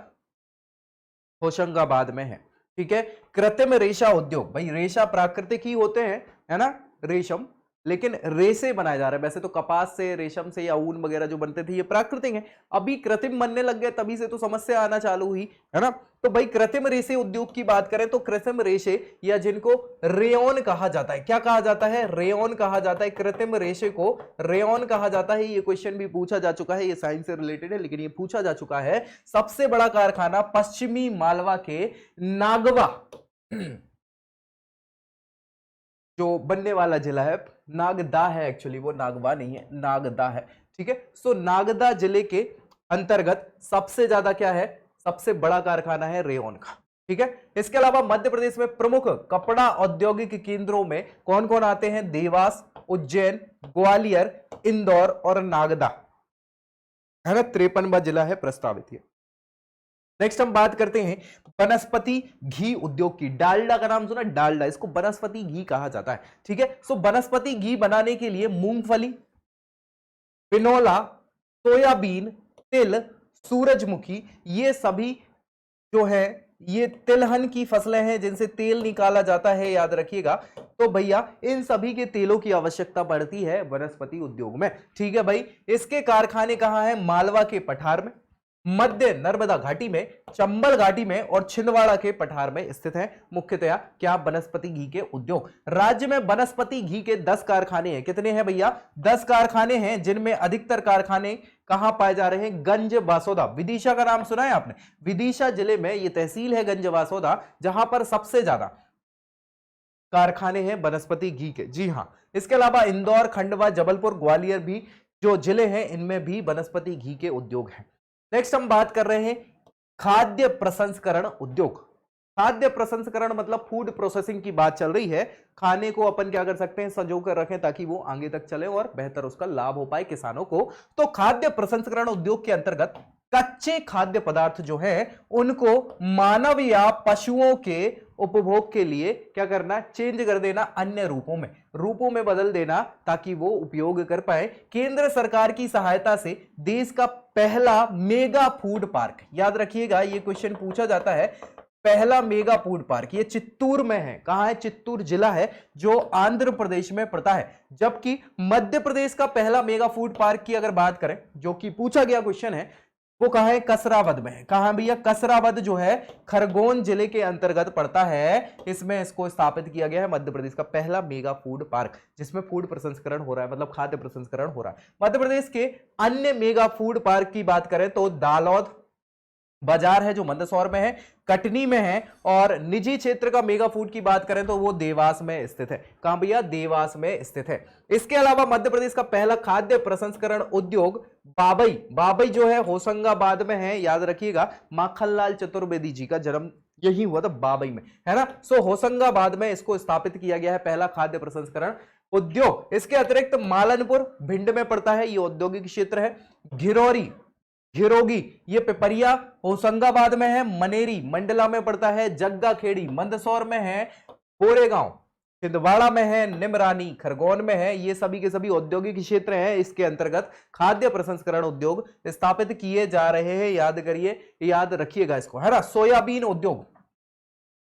होशंगाबाद में है। ठीक है, कृत्रिम रेशा उद्योग, भाई रेशा प्राकृतिक ही होते हैं, है ना, रेशम, लेकिन रेशे बनाए जा रहे हैं। वैसे तो कपास से, रेशम से या ऊन वगैरह जो बनते थे ये प्राकृतिक हैं, अभी कृत्रिम बनने लग गए, तभी से तो समस्या आना चालू हुई, है ना। तो भाई कृत्रिम रेशे उद्योग की बात करें तो कृत्रिम रेशे या जिनको रेयन कहा जाता है, क्या कहा जाता है, रेयन कहा जाता है, कृत्रिम रेशे को रेयन कहा जाता है। ये क्वेश्चन भी पूछा जा चुका है, ये साइंस से रिलेटेड है, लेकिन ये पूछा जा चुका है। सबसे बड़ा कारखाना पश्चिमी मालवा के नागवा, जो बनने वाला जिला है, नागदा है एक्चुअली, वो नागवा नहीं है, नागदा है। ठीक है, सो नागदा जिले के अंतर्गत सबसे ज्यादा क्या है, सबसे बड़ा कारखाना है रेयन का। ठीक है, इसके अलावा मध्य प्रदेश में प्रमुख कपड़ा औद्योगिक केंद्रों में कौन कौन आते हैं, देवास, उज्जैन, ग्वालियर, इंदौर और नागदा, है ना, 53वां जिला है प्रस्तावित है। नेक्स्ट हम बात करते हैं वनस्पति घी उद्योग की। डालडा का नाम सुना, डालडा, इसको वनस्पति घी कहा जाता है। ठीक है, सो वनस्पति घी बनाने के लिए मूंगफली, बिनोला, सोयाबीन, तिल, सूरजमुखी, ये सभी जो है ये तिलहन की फसलें हैं जिनसे तेल निकाला जाता है, याद रखिएगा। तो भैया इन सभी के तेलों की आवश्यकता पड़ती है वनस्पति उद्योग में। ठीक है भाई, इसके कारखाने कहां है, मालवा के पठार में, मध्य नर्मदा घाटी में, चंबल घाटी में और छिंदवाड़ा के पठार में स्थित है। मुख्यतया क्या, वनस्पति घी के उद्योग। राज्य में वनस्पति घी के 10 कारखाने हैं। कितने हैं भैया, 10 कारखाने हैं, जिनमें अधिकतर कारखाने कहां पाए जा रहे हैं, गंज बासोदा। विदिशा का नाम सुना है आपने, विदिशा जिले में ये तहसील है गंज बासोदा, जहां पर सबसे ज्यादा कारखाने हैं वनस्पति घी के। जी हां, इसके अलावा इंदौर, खंडवा, जबलपुर, ग्वालियर भी जो जिले हैं इनमें भी वनस्पति घी के उद्योग हैं। नेक्स्ट हम बात कर रहे हैं खाद्य प्रसंस्करण उद्योग। खाद्य प्रसंस्करण मतलब फूड प्रोसेसिंग की बात चल रही है। खाने को अपन क्या कर सकते हैं, संजो कर रखें ताकि वो आगे तक चले और बेहतर उसका लाभ हो पाए किसानों को। तो खाद्य प्रसंस्करण उद्योग के अंतर्गत कच्चे खाद्य पदार्थ जो है उनको मानव या पशुओं के उपभोग के लिए क्या करना, चेंज कर देना, अन्य रूपों में बदल देना ताकि वो उपयोग कर पाए। केंद्र सरकार की सहायता से देश का पहला मेगा फूड पार्क, याद रखिएगा ये क्वेश्चन पूछा जाता है, पहला मेगा फूड पार्क ये चित्तूर में है। कहां है, चित्तूर जिला है जो आंध्र प्रदेश में पड़ता है। जबकि मध्य प्रदेश का पहला मेगा फूड पार्क की अगर बात करें, जो कि पूछा गया क्वेश्चन है, वो कहां है, कसरावद में है। कहां भैया, कसरावद जो है खरगोन जिले के अंतर्गत पड़ता है। इसमें इसको स्थापित किया गया है, मध्य प्रदेश का पहला मेगा फूड पार्क जिसमें फूड प्रसंस्करण हो रहा है, मतलब खाद्य प्रसंस्करण हो रहा है। मध्य प्रदेश के अन्य मेगा फूड पार्क की बात करें तो दालौद बाजार है जो मंदसौर में है, कटनी में है, और निजी क्षेत्र का मेगा फूड की बात करें तो वो देवास में स्थित है। कहां भैया, देवास में स्थित है। इसके अलावा मध्य प्रदेश का पहला खाद्य प्रसंस्करण उद्योग बाबई जो है होशंगाबाद में है, याद रखिएगा। माखनलाल चतुर्वेदी जी का जन्म यही हुआ था बाबई में, है ना। सो होशंगाबाद में इसको स्थापित किया गया है पहला खाद्य प्रसंस्करण उद्योग। इसके अतिरिक्त मालनपुर भिंड में पड़ता है, ये औद्योगिक क्षेत्र है। घिरोगी ये पिपरिया होशंगाबाद में है। मनेरी मंडला में पड़ता है। जग्गा खेड़ी मंदसौर में है। गोरेगांव छिंदवाड़ा में है। निमरानी खरगोन में है। ये सभी के सभी औद्योगिक क्षेत्र हैं, इसके अंतर्गत खाद्य प्रसंस्करण उद्योग स्थापित किए जा रहे हैं। याद करिए, याद रखिएगा इसको, है ना। सोयाबीन उद्योग,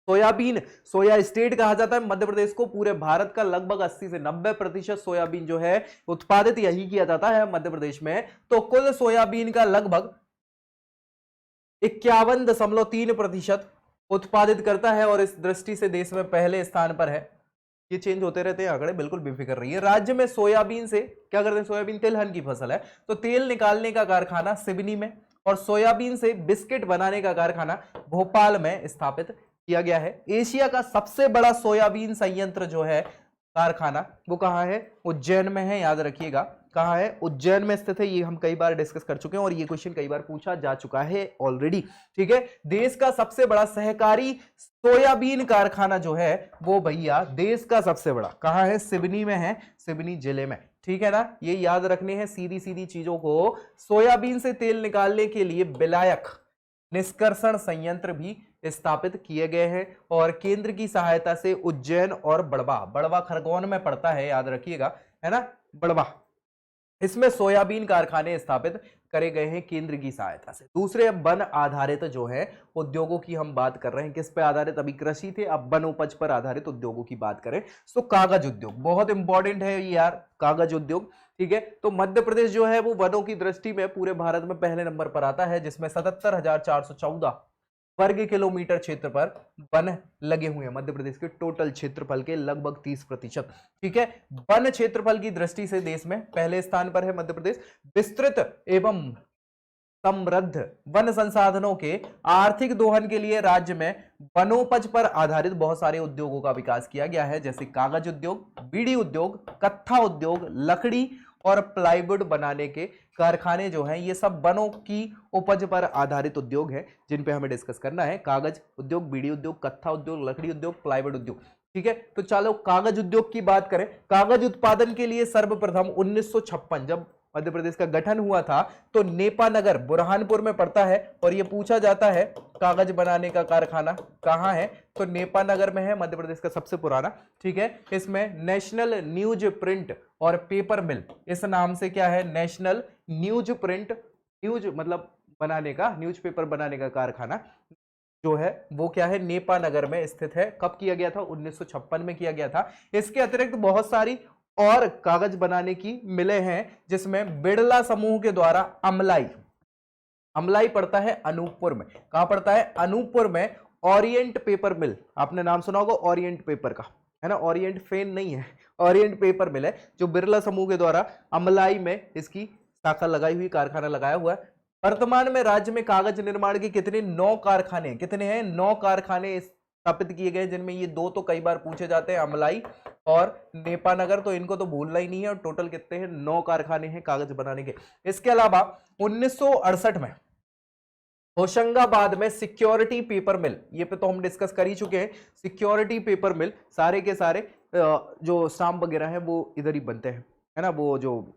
सोयाबीन, सोया स्टेट कहा जाता है मध्य प्रदेश को। पूरे भारत का लगभग 80 से 90% सोयाबीन जो है उत्पादित यही किया जाता है मध्य प्रदेश में। तो कुल सोयाबीन का लगभग 51.3% उत्पादित करता है और इस दृष्टि से देश में पहले स्थान पर है। ये चेंज होते रहते हैं आंकड़े, बिल्कुल बेफिक्र रहिए। राज्य में सोयाबीन से क्या करते हैं, सोयाबीन तिलहन की फसल है तो तेल निकालने का कारखाना सिवनी में और सोयाबीन से बिस्किट बनाने का कारखाना भोपाल में स्थापित किया गया है। एशिया का सबसे बड़ा सोयाबीन संयंत्र जो है कारखाना वो कहां है, उज्जैन में है, याद रखिएगा कहां है, उज्जैन में स्थित है। ये हम कई बार डिस्कस कर चुके हैं और ये क्वेश्चन कई बार पूछा जा चुका है ऑलरेडी, ठीक है। देश का सबसे बड़ा सहकारी सोयाबीन कारखाना जो है वो भैया देश का सबसे बड़ा कहां है, सिवनी में है, सिवनी जिले में, ठीक है ना। ये याद रखने हैं सीधी सीधी चीजों को। सोयाबीन से तेल निकालने के लिए विलायक निष्कर्षण संयंत्र भी स्थापित किए गए हैं और केंद्र की सहायता से उज्जैन और बड़वा, बड़वा खरगोन में पड़ता है, याद रखिएगा, है ना, बड़वा, इसमें सोयाबीन कारखाने स्थापित करे गए हैं केंद्र की सहायता से। दूसरे वन आधारित जो है उद्योगों की हम बात कर रहे हैं, किस पे आधारित, अभी कृषि थे, अब वन उपज पर आधारित उद्योगों की बात करें तो कागज उद्योग बहुत इंपॉर्टेंट है यार, कागज उद्योग, ठीक है। तो मध्य प्रदेश जो है वो वनों की दृष्टि में पूरे भारत में पहले नंबर पर आता है, जिसमें 77,414 वर्ग किलोमीटर क्षेत्र पर वन लगे हुए हैं। मध्य प्रदेश के टोटल क्षेत्रफल के लगभग 30%, ठीक है। वन क्षेत्रफल की दृष्टि से देश में पहले स्थान पर है मध्य प्रदेश। विस्तृत एवं समृद्ध वन संसाधनों के आर्थिक दोहन के लिए राज्य में वनोपज पर आधारित बहुत सारे उद्योगों का विकास किया गया है, जैसे कागज उद्योग, बीड़ी उद्योग, कत्था उद्योग, लकड़ी और प्लाईवुड बनाने के कारखाने जो हैं ये सब वनों की उपज पर आधारित उद्योग हैं जिन पे हमें डिस्कस करना है। कागज उद्योग, बीड़ी उद्योग, कत्था उद्योग, लकड़ी उद्योग, प्लाईवुड उद्योग, ठीक है। तो चलो कागज उद्योग की बात करें। कागज उत्पादन के लिए सर्वप्रथम 1956 जब मध्य प्रदेश का गठन हुआ था तो नेपानगर बुरहानपुर में पड़ता है और यह पूछा जाता है कागज बनाने का कारखाना कहां है, तो नेपानगर में है, मध्य प्रदेश का सबसे पुराना, ठीक है। इसमें नेशनल न्यूज प्रिंट और पेपर मिल, इस नाम से क्या है, नेशनल न्यूज प्रिंट, न्यूज मतलब बनाने का, न्यूज़पेपर बनाने का कारखाना जो है वो क्या है, नेपानगर में स्थित है। कब किया गया था, 1956 में किया गया था। इसके अतिरिक्त बहुत सारी और कागज बनाने की मिले हैं जिसमें बिड़ला समूह के द्वारा अमलाई, अमलाई पड़ता है अनूपपुर में, कहां पड़ता है, अनूपपुर में। ओरिएंट पेपर मिल, आपने नाम सुना होगा ओरिएंट पेपर का, है ना, ओरिएंट फेन नहीं है, ओरिएंट पेपर मिल है जो बिरला समूह के द्वारा अमलाई में इसकी शाखा लगाई हुई, कारखाना लगाया हुआ है। वर्तमान में राज्य में कागज निर्माण के कितने, 9 कारखाने, कितने हैं, 9 कारखाने स्थापित किए गए, जिनमें ये 2 तो कई बार पूछे जाते हैं, अमलाई और नेपानगर, तो इनको तो भूलना ही नहीं है। और टोटल कितने हैं, 9 कारखाने हैं कागज बनाने के। इसके अलावा 1968 में होशंगाबाद में सिक्योरिटी पेपर मिल, ये पे तो हम डिस्कस कर ही चुके हैं, सिक्योरिटी पेपर मिल, सारे के सारे जो स्टाम्प वगैरह है वो इधर ही बनते हैं, है ना, वो जो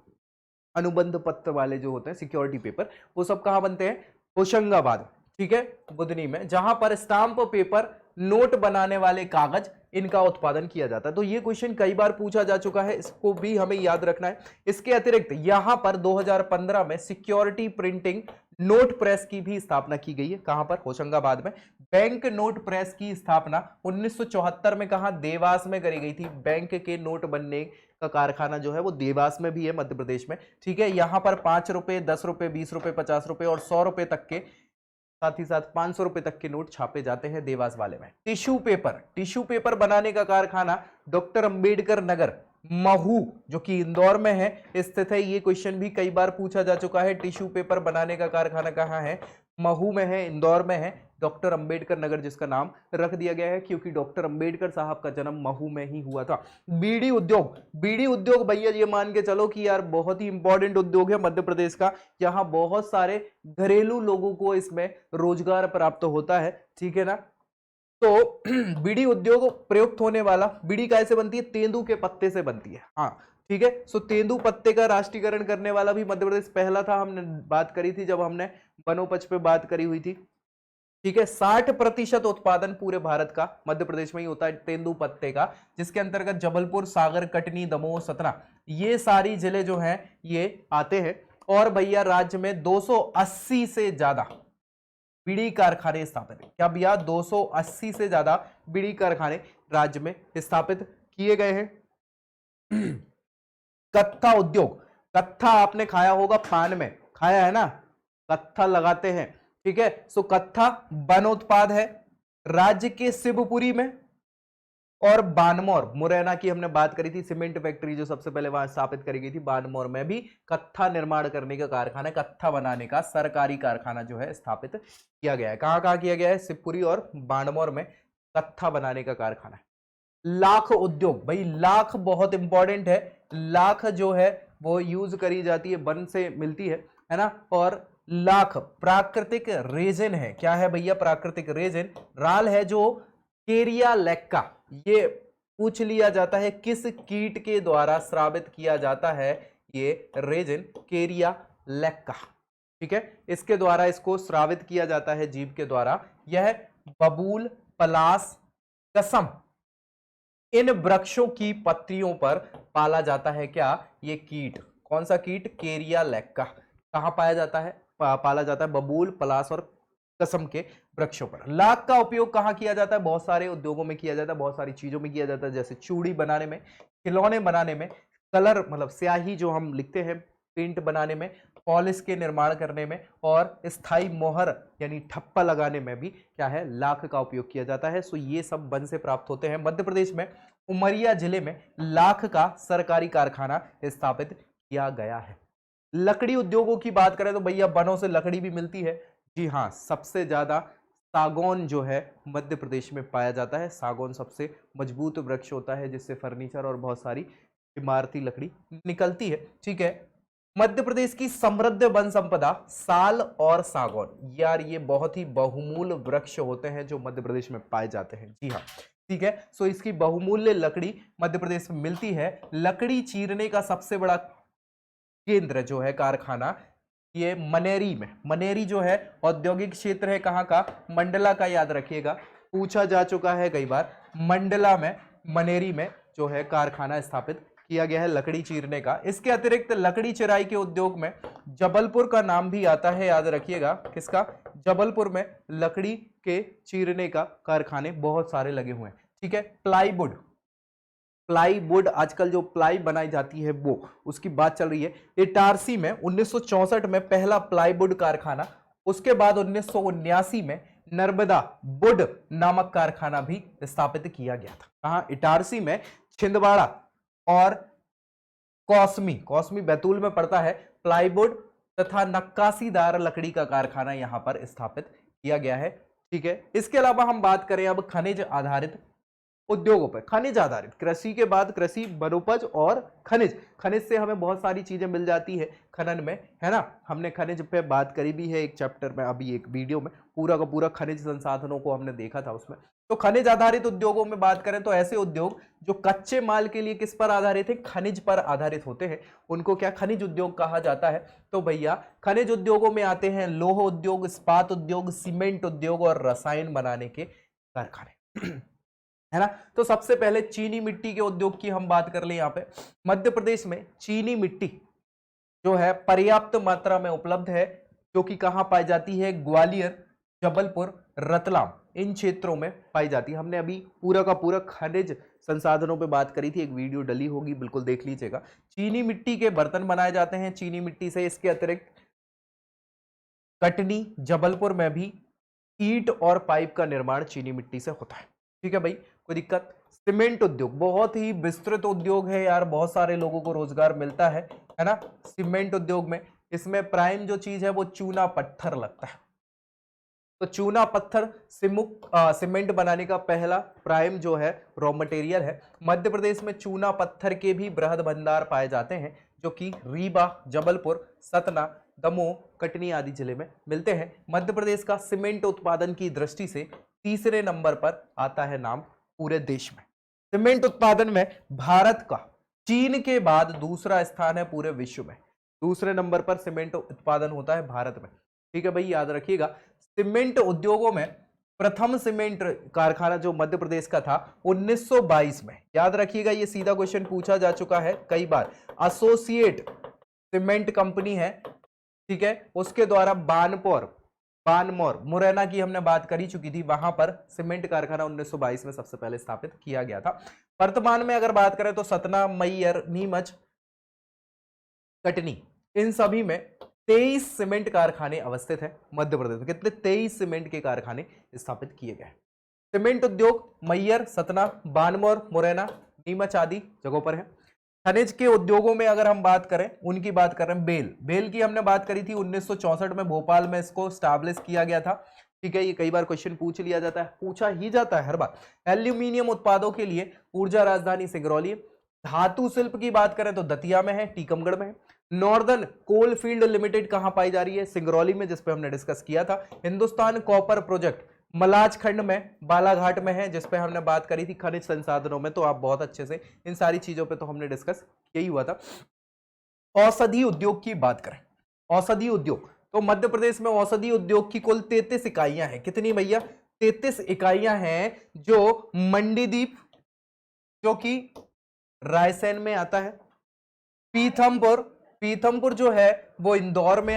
अनुबंध पत्र वाले जो होते हैं सिक्योरिटी पेपर, वो सब कहां बनते हैं, होशंगाबाद, ठीक है, बुधनी में, जहां पर स्टाम्प पेपर, नोट बनाने वाले कागज, इनका उत्पादन किया जाता है। तो ये क्वेश्चन कई बार पूछा जा चुका है, इसको भी हमें याद रखना है। इसके अतिरिक्त यहां पर 2015 में सिक्योरिटी प्रिंटिंग नोट प्रेस की भी स्थापना की गई है, कहां पर, होशंगाबाद में। बैंक नोट प्रेस की स्थापना 1974 में कहां, देवास में करी गई थी। बैंक के नोट बनने का कारखाना जो है वो देवास में भी है मध्य प्रदेश में, ठीक है। यहां पर 5 रुपए, 10 रुपए, 20 रुपए, 50 रुपए और 100 रुपए तक के, साथ ही साथ 500 रुपए तक के नोट छापे जाते हैं देवास वाले में। टिश्यू पेपर, टिश्यू पेपर बनाने का कारखाना डॉक्टर अंबेडकर नगर, महू, जो कि इंदौर में है, स्थित है। ये क्वेश्चन भी कई बार पूछा जा चुका है, टिश्यू पेपर बनाने का कारखाना कहां है, महू में है, इंदौर में है। डॉक्टर अंबेडकर नगर जिसका नाम रख दिया गया है क्योंकि डॉक्टर अंबेडकर साहब का जन्म महू में ही हुआ था। बीड़ी उद्योग, बीड़ी उद्योग भैया ये मान के चलो कि यार बहुत ही इंपॉर्टेंट उद्योग है मध्य प्रदेश का। यहाँ बहुत सारे घरेलू लोगों को इसमें रोजगार प्राप्त होता है, ठीक है ना। तो बीड़ी उद्योग प्रयुक्त होने वाला, बीड़ी कैसे बनती है, तेंदू के पत्ते से बनती है, हाँ, ठीक है। सो तेंदू पत्ते का राष्ट्रीयकरण करने वाला भी मध्य प्रदेश पहला था, हमने बात करी थी जब हमने वनोपज पे बात करी हुई थी, ठीक है। 60% उत्पादन पूरे भारत का मध्य प्रदेश में ही होता है तेंदू पत्ते का, जिसके अंतर्गत जबलपुर, सागर, कटनी, दमोह, सतना, ये सारी जिले जो हैं ये आते हैं। और भैया राज्य में 280 से ज्यादा बीड़ी कारखाने स्थापित है। क्या भैया, 280 से ज्यादा बीड़ी कारखाने राज्य में स्थापित किए गए हैं। कत्था उद्योग, कत्था आपने खाया होगा, पान में खाया है ना, कत्था लगाते हैं, ठीक है। सो कत्था वन उत्पाद है राज्य के शिवपुरी में, और बानमौर मुरैना की हमने बात करी थी, सीमेंट फैक्ट्री जो सबसे पहले वहां स्थापित करी गई थी, बानमौर में भी कत्था निर्माण करने का कारखाना, कत्था बनाने का सरकारी कारखाना जो है स्थापित किया गया है। कहां कहां किया गया है? शिवपुरी और बानमौर में कत्था बनाने का कारखाना है। लाख उद्योग, भाई लाख बहुत इंपॉर्टेंट है। लाख जो है वो यूज करी जाती है, वन से मिलती है ना। और लाख प्राकृतिक रेजिन है। क्या है भैया? प्राकृतिक रेजिन। राल है जो केरिया लैक्का, ये पूछ लिया जाता है किस कीट के द्वारा स्रावित किया जाता है ये रेजिन? केरिया लैक्का, ठीक है, इसके द्वारा इसको स्रावित किया जाता है जीव के द्वारा। यह बबूल, पलास, कसम, इन वृक्षों की पत्तियों पर पाला जाता है क्या? ये कीट। कौन सा कीट? केरिया लैक्का। कहां पाया जाता है? पाला जाता है बबूल, पलास और कसम के वृक्षों पर। लाख का उपयोग कहां किया जाता है? बहुत सारे उद्योगों में किया जाता है, बहुत सारी चीजों में किया जाता है, जैसे चूड़ी बनाने में, खिलौने बनाने में, कलर मतलब स्याही जो हम लिखते हैं, पेंट बनाने में, पॉलिश के निर्माण करने में, और स्थायी मोहर यानी ठप्पा लगाने में भी क्या है? लाख का उपयोग किया जाता है। सो ये सब वन से प्राप्त होते हैं। मध्य प्रदेश में उमरिया जिले में लाख का सरकारी कारखाना स्थापित किया गया है। लकड़ी उद्योगों की बात करें तो भैया वनों से लकड़ी भी मिलती है। जी हाँ, सबसे ज्यादा सागौन जो है मध्य प्रदेश में पाया जाता है। सागौन सबसे मजबूत वृक्ष होता है जिससे फर्नीचर और बहुत सारी इमारती लकड़ी निकलती है, ठीक है। मध्य प्रदेश की समृद्ध वन संपदा साल और सागौन, यार ये बहुत ही बहुमूल्य वृक्ष होते हैं जो मध्य प्रदेश में पाए जाते हैं। जी हाँ, ठीक है। सो इसकी बहुमूल्य लकड़ी मध्य प्रदेश में मिलती है। लकड़ी चीरने का सबसे बड़ा केंद्र जो है कारखाना ये मनेरी में, मनेरी जो है औद्योगिक क्षेत्र है, कहाँ का? मंडला का, याद रखिएगा, पूछा जा चुका है कई बार। मंडला में, मनेरी में जो है कारखाना स्थापित किया गया है लकड़ी चीरने का। इसके अतिरिक्त लकड़ी चिराई के उद्योग में जबलपुर का नाम भी आता है, याद रखिएगा। किसका? जबलपुर में लकड़ी के चीरने का कारखाने बहुत सारे लगे हुए हैं, ठीक है। प्लाईवुड, प्लाईवुड आजकल जो प्लाई बनाई जाती है वो, उसकी बात चल रही है। इटारसी में 1964 में पहला प्लाईवुड कारखाना, उसके बाद 1979 में नर्मदा वुड नामक कारखाना भी स्थापित किया गया था। कहाँ? इटारसी में। छिंदवाड़ा और कौसमी, कौसमी बैतूल में पड़ता है, प्लाईवुड तथा नक्काशीदार लकड़ी का कारखाना यहां पर स्थापित किया गया है, ठीक है। इसके अलावा हम बात करें अब खनिज आधारित उद्योगों पर। खनिज आधारित, कृषि के बाद कृषि, वनोपज और खनिज। खनिज से हमें बहुत सारी चीजें मिल जाती है खनन में, है ना। हमने खनिज पे बात करी भी है एक चैप्टर में, अभी एक वीडियो में पूरा का पूरा खनिज संसाधनों को हमने देखा था उसमें। तो खनिज आधारित उद्योगों में बात करें तो ऐसे उद्योग जो कच्चे माल के लिए किस पर आधारित है? खनिज पर आधारित होते हैं, उनको क्या खनिज उद्योग कहा जाता है? तो भैया खनिज उद्योगों में आते हैं लौह उद्योग, इस्पात उद्योग, सीमेंट उद्योग और रसायन बनाने के कारखाने, है ना। तो सबसे पहले चीनी मिट्टी के उद्योग की हम बात कर ले। यहाँ पे मध्य प्रदेश में चीनी मिट्टी जो है पर्याप्त मात्रा में उपलब्ध है, जो कि कहां पाई जाती है? ग्वालियर, जबलपुर, रतलाम, इन क्षेत्रों में पाई जाती है। हमने अभी पूरा का पूरा खनिज संसाधनों पे बात करी थी, एक वीडियो डली होगी, बिल्कुल देख लीजिएगा। चीनी मिट्टी के बर्तन बनाए जाते हैं चीनी मिट्टी से। इसके अतिरिक्त कटनी, जबलपुर में भी ईंट और पाइप का निर्माण चीनी मिट्टी से होता है, ठीक है भाई, कोई दिक्कत? सीमेंट उद्योग बहुत ही विस्तृत उद्योग है यार, बहुत सारे लोगों को रोजगार मिलता है ना सीमेंट उद्योग में। इसमें प्राइम जो चीज है वो चूना पत्थर लगता है। तो चूना पत्थर सीमेंट बनाने का पहला प्राइम जो है रॉ मटेरियल है। मध्य प्रदेश में चूना पत्थर के भी बृहद भंडार पाए जाते हैं, जो कि रीवा, जबलपुर, सतना, दमोह, कटनी आदि जिले में मिलते हैं। मध्य प्रदेश का सीमेंट उत्पादन की दृष्टि से तीसरे नंबर पर आता है नाम पूरे देश में। सीमेंट उत्पादन में भारत का चीन के बाद दूसरा स्थान है पूरे विश्व में। दूसरे नंबर पर सीमेंट उत्पादन होता है भारत में, ठीक है भाई, याद रखिएगा। सीमेंट उद्योगों में प्रथम सीमेंट कारखाना जो मध्य प्रदेश का था 1922 में, याद रखिएगा, ये सीधा क्वेश्चन पूछा जा चुका है कई बार। एसोसिएट सीमेंट कंपनी है, ठीक है, उसके द्वारा बानपुर बानमौर, मुरैना की हमने बात करी चुकी थी, वहां पर सीमेंट कारखाना 1922 में सबसे पहले स्थापित किया गया था। वर्तमान में अगर बात करें तो सतना, मैयर, नीमच, कटनी, इन सभी में 23 सीमेंट कारखाने अवस्थित हैं मध्य प्रदेश में। कितने? 23 सीमेंट के कारखाने स्थापित किए गए। सीमेंट उद्योग मैयर, सतना, बानमौर, मुरैना, नीमच आदि जगहों पर है। खनिज के उद्योगों में अगर हम बात करें, उनकी बात कर रहे हैं, बेल की हमने बात करी थी 1964 में भोपाल में इसको स्टैब्लिश किया गया था। ठीक है, ये कई बार क्वेश्चन पूछ लिया जाता है, पूछा ही जाता है हर बार। एल्यूमिनियम उत्पादों के लिए ऊर्जा राजधानी सिंगरौली। धातु शिल्प की बात करें तो दतिया में है, टीकमगढ़ में है। नॉर्दर्न कोल फील्ड लिमिटेड कहां पाई जा रही है? सिंगरौली में, जिसपे हमने डिस्कस किया था। हिंदुस्तान कॉपर प्रोजेक्ट मलाज खंड में, बालाघाट में है, जिसपे हमने बात करी थी खनिज संसाधनों में। तो आप बहुत अच्छे से इन सारी चीजों पे तो हमने डिस्कस यही हुआ था। औषधि उद्योग की बात करें, औषधि उद्योग तो मध्य प्रदेश में औषधि उद्योग की कुल 33 इकाइयां हैं। कितनी भैया? 33 इकाइयां हैं, जो मंडीदीप जो कि रायसेन में आता है, पीथमपुर जो है वो इंदौर में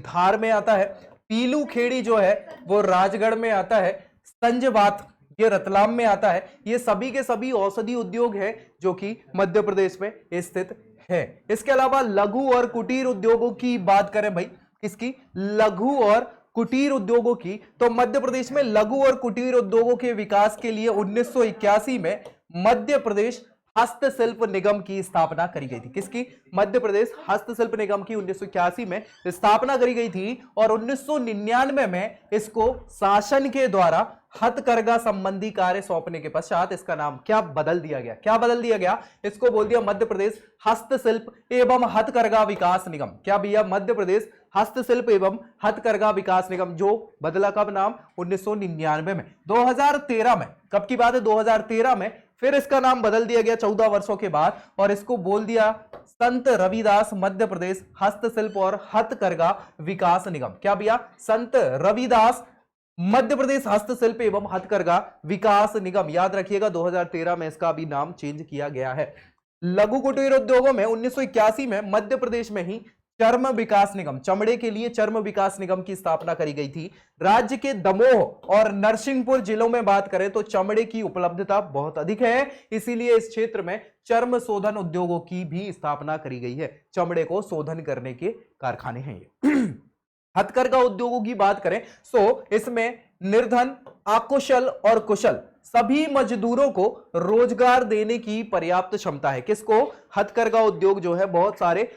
धार में आता है, पीलू खेड़ी जो है वो राजगढ़ में आता है, संजवात ये रतलाम में आता है। ये सभी के सभी औषधि उद्योग है जो कि मध्य प्रदेश में स्थित है। इसके अलावा लघु और कुटीर उद्योगों की बात करें भाई, किसकी? लघु और कुटीर उद्योगों की। तो मध्य प्रदेश में लघु और कुटीर उद्योगों के विकास के लिए 1981 में मध्य प्रदेश हस्तशिल्प निगम की स्थापना करी गई थी। किसकी? मध्य प्रदेश हस्तशिल्प निगम की 1981 में स्थापना करी गई थी और 1999 में इसको शासन के द्वारा हथकरघा संबंधी कार्य सौंपने के पश्चात इसका नाम क्या बदल दिया गया? क्या बदल दिया गया? इसको बोल दिया मध्य प्रदेश हस्तशिल्प एवं हथकरघा विकास निगम। क्या भैया? मध्य प्रदेश हस्तशिल्प एवं हथकरघा विकास निगम, जो बदला कब नाम? 1999 में। 2013 में, कब की बात है? 2013 में फिर इसका नाम बदल दिया गया 14 वर्षों के बाद, और इसको बोल दिया संत रविदास मध्य प्रदेश हस्तशिल्प और हथकरघा विकास निगम। क्या भैया? संत रविदास मध्य प्रदेश हस्तशिल्प एवं हथकरघा विकास निगम। याद रखिएगा 2013 में इसका भी नाम चेंज किया गया है। लघु कुटीर उद्योगों में 1981 में मध्य प्रदेश में ही चर्म विकास निगम, चमड़े के लिए चर्म विकास निगम की स्थापना करी गई थी। राज्य के दमोह और नरसिंहपुर जिलों में बात करें तो चमड़े की उपलब्धता बहुत अधिक है, इसीलिए इस क्षेत्र में चर्म शोधन उद्योगों की भी स्थापना करी गई है। चमड़े को शोधन करने के कारखाने हैं ये। हथकरघा उद्योगों की बात करें तो इसमें निर्धन, अकुशल और कुशल सभी मजदूरों को रोजगार देने की पर्याप्त क्षमता है। किसको? हथकरघा उद्योग जो है बहुत सारे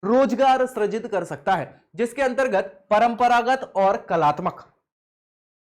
रोजगार सृजित कर सकता है, जिसके अंतर्गत परंपरागत और कलात्मक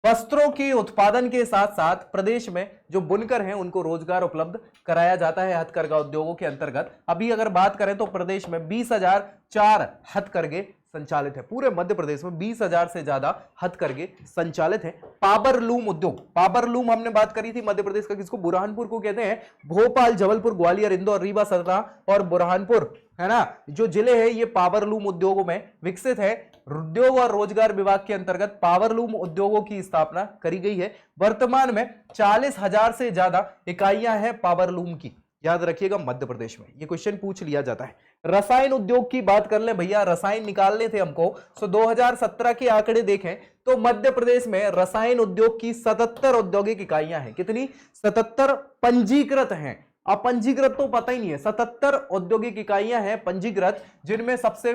वस्त्रों के उत्पादन के साथ साथ प्रदेश में जो बुनकर हैं उनको रोजगार उपलब्ध कराया जाता है हथकरघा उद्योगों के अंतर्गत। अभी अगर बात करें तो प्रदेश में 20,004 हथकरघे संचालित है। पूरे मध्य प्रदेश में 20,000 से ज्यादा हथकरघे संचालित हैं। पावरलूम उद्योग, पावरलूम हमने बात करी थी मध्य प्रदेश का, किसको? बुरहानपुर को कहते हैं। भोपाल, जबलपुर, ग्वालियर, इंदौर, रीवा, सतना और बुरहानपुर है ना, जो जिले हैं ये पावरलूम उद्योगों में विकसित है। उद्योग और रोजगार विभाग के अंतर्गत पावरलूम उद्योगों की स्थापना करी गई है। वर्तमान में 40,000 से ज्यादा इकाइयां हैं पावरलूम की। याद रखिएगा मध्य प्रदेश में ये क्वेश्चन पूछ लिया जाता है। रसायन उद्योग की बात कर ले भैया, रसायन निकालने थे हमको। 2017 के आंकड़े देखें तो मध्य प्रदेश में रसायन उद्योग की 77 औद्योगिक इकाइयां हैं। कितनी? 77 पंजीकृत हैं। अपंजीकृत तो पता ही नहीं है। 77 औद्योगिक इकाइयां हैं पंजीकृत, जिनमें सबसे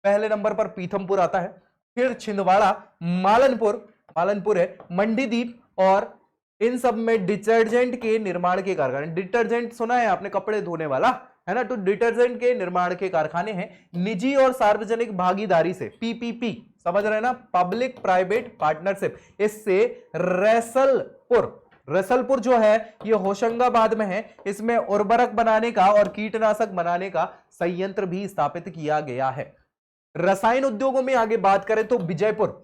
पहले नंबर पर पीथमपुर आता है, फिर छिंदवाड़ा, मालनपुर है, मंडीदीप, और इन सब में डिटर्जेंट के निर्माण के कारखाने। डिटर्जेंट सुना है आपने? कपड़े धोने वाला है ना, तो डिटर्जेंट के निर्माण के कारखाने हैं। निजी और सार्वजनिक भागीदारी से, पीपीपी समझ रहे हैं ना, पब्लिक प्राइवेट पार्टनरशिप, इससे रसलपुर जो है ये होशंगाबाद में है। इसमें उर्वरक बनाने का और कीटनाशक बनाने का संयंत्र भी स्थापित किया गया है। रसायन उद्योगों में आगे बात करें तो विजयपुर,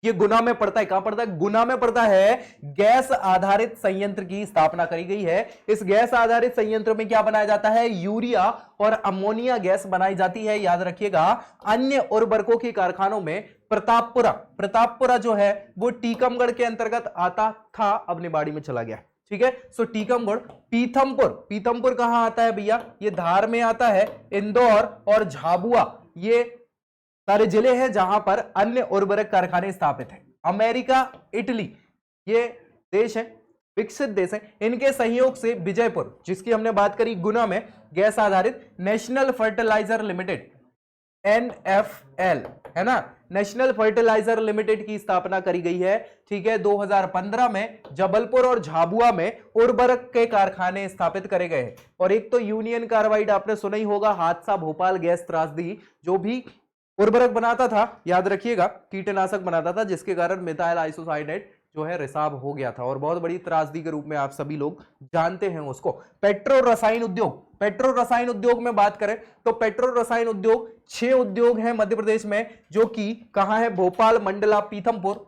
ये गुना में पड़ता है। कहां पड़ता है? गुना में पड़ता है। गैस आधारित संयंत्र की स्थापना करी गई है। इस गैस आधारित संयंत्र में क्या बनाया जाता है? यूरिया और अमोनिया गैस बनाई जाती है। याद रखिएगा। अन्य उर्वरकों के कारखानों में प्रतापपुरा जो है वो टीकमगढ़ के अंतर्गत आता था, अब निवाड़ी में चला गया। ठीक है, सो टीकमगढ़। पीथमपुर कहां आता है भैया? ये धार में आता है। इंदौर और झाबुआ ये सारे जिले हैं जहां पर अन्य उर्वरक कारखाने स्थापित हैं। अमेरिका, इटली, ये देश है, विकसित देश है, इनके सहयोग से विजयपुर, जिसकी हमने बात करी गुना में, गैस आधारित नेशनल फर्टिलाइजर लिमिटेड, एनएफएल, है ना, नेशनल फर्टिलाइजर लिमिटेड की स्थापना करी गई है। ठीक है, 2015 में जबलपुर और झाबुआ में उर्वरक के कारखाने स्थापित करे गए हैं। और एक तो यूनियन कार्बाइड आपने सुना ही होगा, हादसा भोपाल गैस त्रासदी, जो भी उर्वरक बनाता था, याद रखिएगा, कीटनाशक बनाता था, जिसके कारण मिथाइल आइसोसाइनेट जो है रिसाव हो गया था और बहुत बड़ी त्रासदी के रूप में आप सभी लोग जानते हैं उसको। पेट्रो रसायन उद्योग, पेट्रो रसायन उद्योग में बात करें तो पेट्रो रसायन उद्योग 6 उद्योग हैं मध्य प्रदेश में, जो कि कहां है, भोपाल, मंडला, पीथमपुर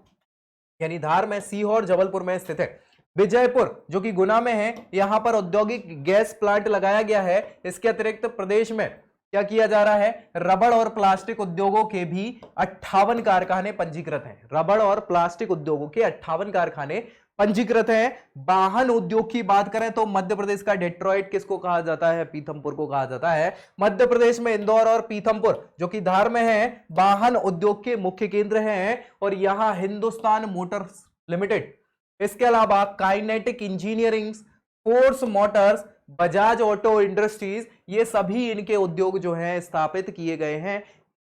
यानी धार में, सीहोर, जबलपुर में स्थित है। विजयपुर जो कि गुना में है, यहां पर औद्योगिक गैस प्लांट लगाया गया है। इसके अतिरिक्त प्रदेश में क्या किया जा रहा है, रबड़ और प्लास्टिक उद्योगों के भी 58 कारखाने पंजीकृत हैं। रबड़ और प्लास्टिक उद्योगों के 58 कारखाने पंजीकृत हैं। वाहन उद्योग की बात करें तो मध्य प्रदेश का डेट्रॉइट किसको कहा जाता है, पीथमपुर को कहा जाता है। मध्य प्रदेश में इंदौर और पीथमपुर जो कि धार में है, वाहन उद्योग के मुख्य केंद्र हैं और यहां हिंदुस्तान मोटर्स लिमिटेड, इसके अलावा kinetic engineering, force Motors, Bajaj auto industries, ये सभी इनके उद्योग जो हैं स्थापित किए गए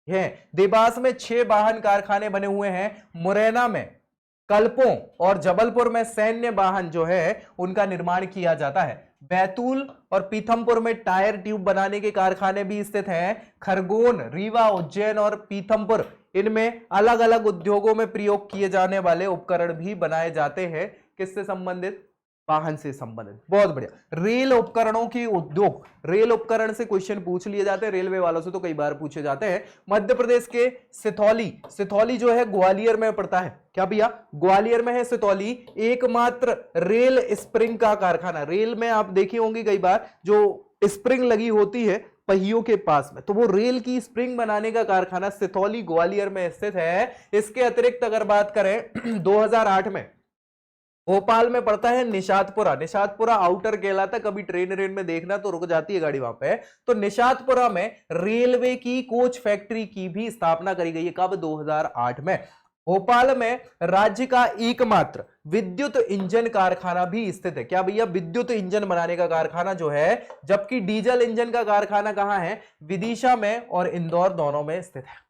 हैं। देवास में 6 वाहन कारखाने बने हुए हैं। मुरैना में, कल्पों और जबलपुर में सैन्य वाहन जो है उनका निर्माण किया जाता है। बैतूल और पीथमपुर में टायर ट्यूब बनाने के कारखाने भी स्थित हैं। खरगोन, रीवा, उज्जैन और पीथमपुर, इनमें अलग अलग उद्योगों में प्रयोग किए जाने वाले उपकरण भी बनाए जाते हैं। किससे संबंधित, वाहन से संबंधित। बहुत बढ़िया। रेल उपकरणों की उद्योग, रेल उपकरण से क्वेश्चन पूछ लिए जाते हैं, रेलवे वालों से तो कई बार पूछे जाते हैं। मध्य प्रदेश के सिथौली, सिथौली जो है ग्वालियर में पड़ता है। क्या भैया, ग्वालियर में है सिथौली, एकमात्र रेल स्प्रिंग का कारखाना। रेल में आप देखे होंगे कई बार जो स्प्रिंग लगी होती है पहियों के पास में, तो वो रेल की स्प्रिंग बनाने का कारखाना सिथौली ग्वालियर में स्थित है। इसके अतिरिक्त अगर बात करें 2008 में भोपाल में पड़ता है निशातपुरा। निशातपुरा आउटर कहलाता, कभी ट्रेन रेन में देखना तो रुक जाती है गाड़ी वहां पे। तो निशातपुरा में रेलवे की कोच फैक्ट्री की भी स्थापना करी गई है। कब, 2008 में। भोपाल में राज्य का एकमात्र विद्युत इंजन कारखाना भी स्थित है। क्या भैया, विद्युत इंजन बनाने का कारखाना जो है, जबकि डीजल इंजन का कारखाना कहां है, विदिशा में और इंदौर दोनों में स्थित है।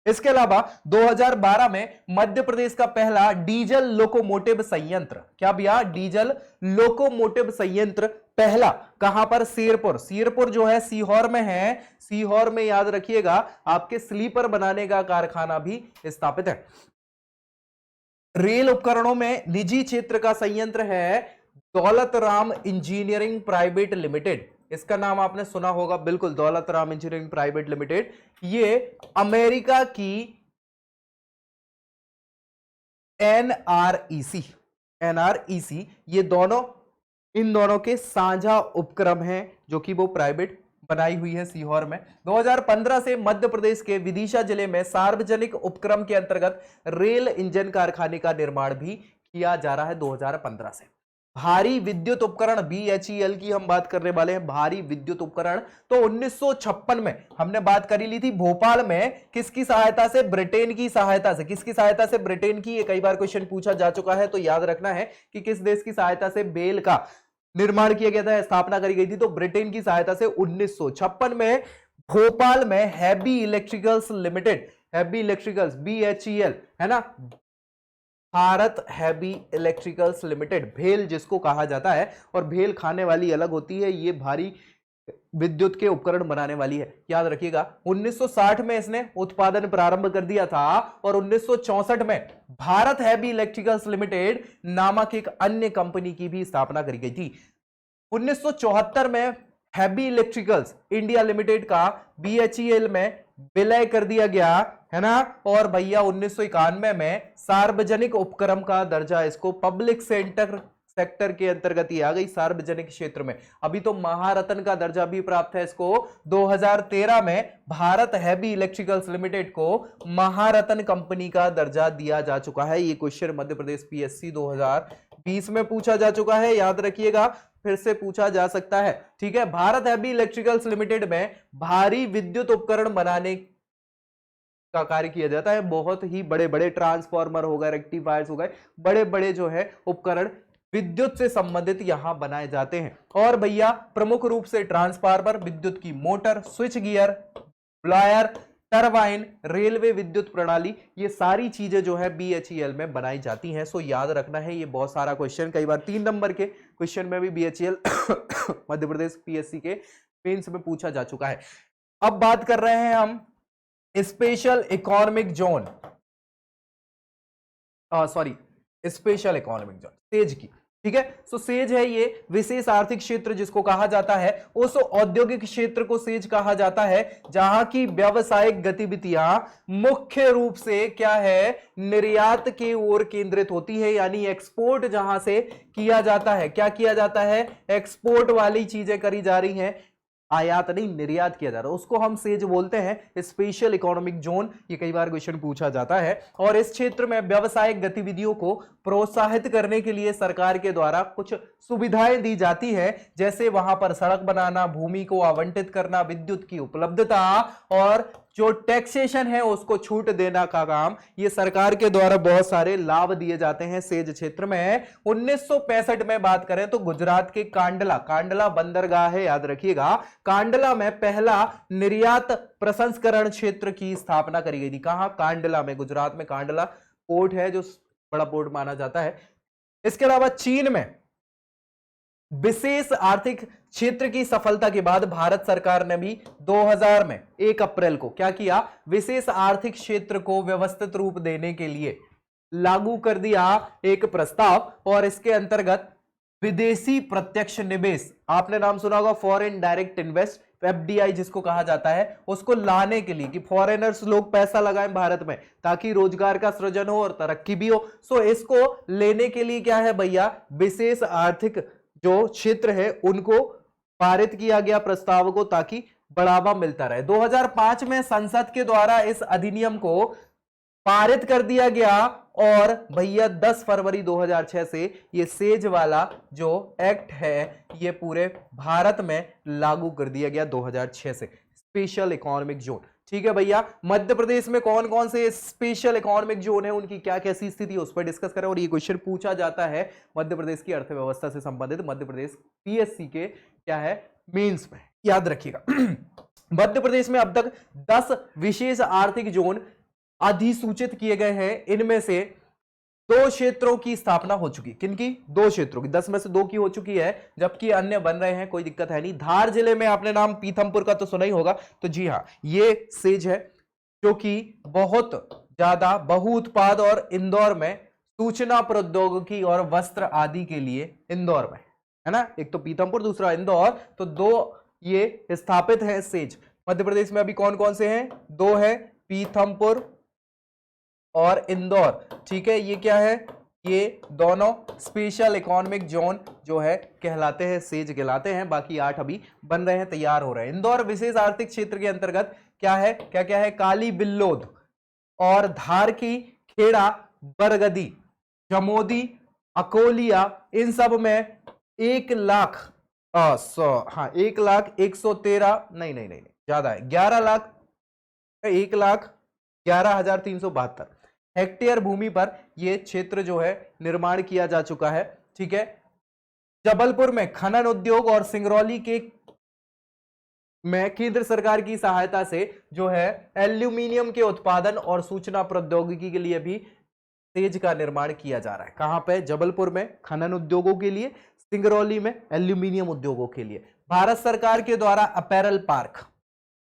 इसके अलावा 2012 में मध्य प्रदेश का पहला डीजल लोकोमोटिव संयंत्र, क्या भैया, डीजल लोकोमोटिव संयंत्र पहला कहां पर, सिरपुर। सिरपुर जो है सीहोर में है। सीहोर में याद रखिएगा आपके स्लीपर बनाने का कारखाना भी स्थापित है। रेल उपकरणों में निजी क्षेत्र का संयंत्र है Daulat Ram engineering private limited. इसका नाम आपने सुना होगा, बिल्कुल, Daulat Ram engineering private limited. ये अमेरिका की एनआरईसी, एनआरईसी, ये दोनों, इन दोनों के साझा उपक्रम हैं जो कि वो प्राइवेट बनाई हुई है सीहोर में। 2015 से मध्य प्रदेश के विदिशा जिले में सार्वजनिक उपक्रम के अंतर्गत रेल इंजन कारखाने का निर्माण भी किया जा रहा है 2015 से। भारी विद्युत उपकरण, BHEL की हम बात करने वाले हैं, भारी विद्युत उपकरण। तो 1956 में हमने बात करी ली थी भोपाल में, किसकी सहायता से, ब्रिटेन की सहायता से। किसकी सहायता से, ब्रिटेन की। ये कई बार क्वेश्चन पूछा जा चुका है, तो याद रखना है कि किस देश की सहायता से बेल का निर्माण किया गया था, स्थापना करी गई थी, तो ब्रिटेन की सहायता से 1956 में भोपाल में heavy electricals limited, heavy electricals, BHEL, है ना, भारत हैवी इलेक्ट्रिकल्स लिमिटेड, भेल जिसको कहा जाता है। और भेल खाने वाली अलग होती है, ये भारी विद्युत के उपकरण बनाने वाली है, याद रखिएगा। 1960 में इसने उत्पादन प्रारंभ कर दिया था और 1964 में भारत हैवी इलेक्ट्रिकल्स लिमिटेड नामक एक अन्य कंपनी की भी स्थापना करी गई थी। 1974 में हैवी इलेक्ट्रिकल्स इंडिया लिमिटेड का BHEL में विलय कर दिया गया, है ना। और भैया 1991 में सार्वजनिक उपक्रम का दर्जा, इसको पब्लिक सेक्टर के अंतर्गत ही आ गई, सार्वजनिक क्षेत्र में। अभी तो महारत्न का दर्जा भी प्राप्त है इसको। 2013 में भारत हैवी इलेक्ट्रिकल्स लिमिटेड को महारत्न कंपनी का दर्जा दिया जा चुका है। ये क्वेश्चन मध्य प्रदेश PSC 2020 में पूछा जा चुका है, याद रखिएगा, फिर से पूछा जा सकता है। ठीक है, भारत हैवी इलेक्ट्रिकल्स लिमिटेड में भारी विद्युत उपकरण बनाने का कार्य किया जाता है। बहुत ही बड़े बड़े ट्रांसफार्मर हो गए, रेक्टिफायर्स हो गए, बड़े बड़े जो है उपकरण विद्युत से संबंधित यहां बनाए जाते हैं। और भैया प्रमुख रूप से ट्रांसफार्मर, विद्युत की motor, switch gear, blower, turbine, railway विद्युत प्रणाली, ये सारी चीजें जो है बीएचईएल में बनाई जाती हैं। सो याद रखना है, ये बहुत सारा क्वेश्चन कई बार 3 नंबर के क्वेश्चन में भी बीएचईएल मध्य प्रदेश पीएससी के मेंस में पूछा जा चुका है। अब बात कर रहे हैं हम special economic zone, sorry special economic zone says की। ठीक है, सो सेज है ये विशेष आर्थिक क्षेत्र जिसको कहा जाता है। उस औद्योगिक क्षेत्र को सेज कहा जाता है जहां की व्यावसायिक गतिविधियां मुख्य रूप से क्या है, निर्यात की ओर केंद्रित होती है, यानी एक्सपोर्ट जहां से किया जाता है। क्या किया जाता है, एक्सपोर्ट वाली चीजें करी जा रही हैं, आयात नहीं निर्यात किया जा रहा है, उसको हम सेज बोलते हैं स्पेशल इकोनॉमिक जोन। ये कई बार क्वेश्चन पूछा जाता है। और इस क्षेत्र में व्यावसायिक गतिविधियों को प्रोत्साहित करने के लिए सरकार के द्वारा कुछ सुविधाएं दी जाती है, जैसे वहां पर सड़क बनाना, भूमि को आवंटित करना, विद्युत की उपलब्धता और जो टैक्सेशन है उसको छूट देना का काम, ये सरकार के द्वारा बहुत सारे लाभ दिए जाते हैं सेज क्षेत्र में। 1965 में बात करें तो गुजरात के कांडला बंदरगाह है, याद रखिएगा, कांडला में पहला निर्यात प्रसंस्करण क्षेत्र की स्थापना करी गई थी। कहां, कांडला में, गुजरात में कांडला पोर्ट है जो बड़ा पोर्ट माना जाता है। इसके अलावा चीन में विशेष आर्थिक क्षेत्र की सफलता के बाद भारत सरकार ने भी 2000 में 1 अप्रैल को क्या किया, विशेष आर्थिक क्षेत्र को व्यवस्थित रूप देने के लिए लागू कर दिया एक प्रस्ताव। और इसके अंतर्गत विदेशी प्रत्यक्ष निवेश, आपने नाम सुना होगा फॉरेन डायरेक्ट इन्वेस्ट, एफडीआई जिसको कहा जाता है, उसको लाने के लिए कि फॉरेनर्स लोग पैसा लगाएं भारत में ताकि रोजगार का सृजन हो और तरक्की भी हो। सो इसको लेने के लिए क्या है भैया, विशेष आर्थिक जो क्षेत्र है उनको पारित किया गया प्रस्ताव को, ताकि बढ़ावा मिलता रहे। 2005 में संसद के द्वारा इस अधिनियम को पारित कर दिया गया और भैया 10 फरवरी 2006 से ये सेज वाला जो एक्ट है ये पूरे भारत में लागू कर दिया गया 2006 से, स्पेशल इकोनॉमिक जोन। ठीक है भैया, मध्य प्रदेश में कौन कौन से स्पेशल इकोनॉमिक जोन है, उनकी क्या कैसी स्थिति है उस पर डिस्कस करें। और ये क्वेश्चन पूछा जाता है मध्य प्रदेश की अर्थव्यवस्था से संबंधित, मध्य प्रदेश पीएससी के क्या है मेंस में, याद रखिएगा। मध्य प्रदेश में अब तक 10 विशेष आर्थिक जोन अधिसूचित किए गए हैं। इनमें से 2 क्षेत्रों की स्थापना हो चुकी, किनकी, 2 क्षेत्रों की, 10 में से 2 की हो चुकी है, जबकि अन्य बन रहे हैं, कोई दिक्कत है नहीं। धार जिले में आपने नाम पीथमपुर का तो सुना ही होगा, तो जी हां ये सेज है जो कि बहुत ज्यादा बहु उत्पाद और इंदौर में सूचना प्रौद्योगिकी और वस्त्र आदि के लिए, इंदौर में है ना, एक तो पीथमपुर दूसरा इंदौर, तो 2 ये स्थापित है सेज। मध्य प्रदेश में अभी कौन कौन से हैं, 2 है, पीथमपुर और इंदौर। ठीक है, ये क्या है, ये दोनों स्पेशल इकोनॉमिक जोन जो है कहलाते हैं, सेज कहलाते हैं। बाकी 8 अभी बन रहे हैं, तैयार हो रहे हैं। इंदौर विशेष आर्थिक क्षेत्र के अंतर्गत क्या है, क्या क्या है, काली बिल्लोद और धार की खेड़ा, बरगदी, जमोदी, अकोलिया, इन सब में 1,113 नहीं ज्यादा है, 1,11,372 हेक्टेयर भूमि पर यह क्षेत्र जो है निर्माण किया जा चुका है। ठीक है, जबलपुर में खनन उद्योग और सिंगरौली के में केंद्र सरकार की सहायता से जो है एल्यूमिनियम के उत्पादन और सूचना प्रौद्योगिकी के लिए भी सेज का निर्माण किया जा रहा है। कहां पे, जबलपुर में खनन उद्योगों के लिए, सिंगरौली में एल्यूमिनियम उद्योगों के लिए। भारत सरकार के द्वारा अपैरल पार्क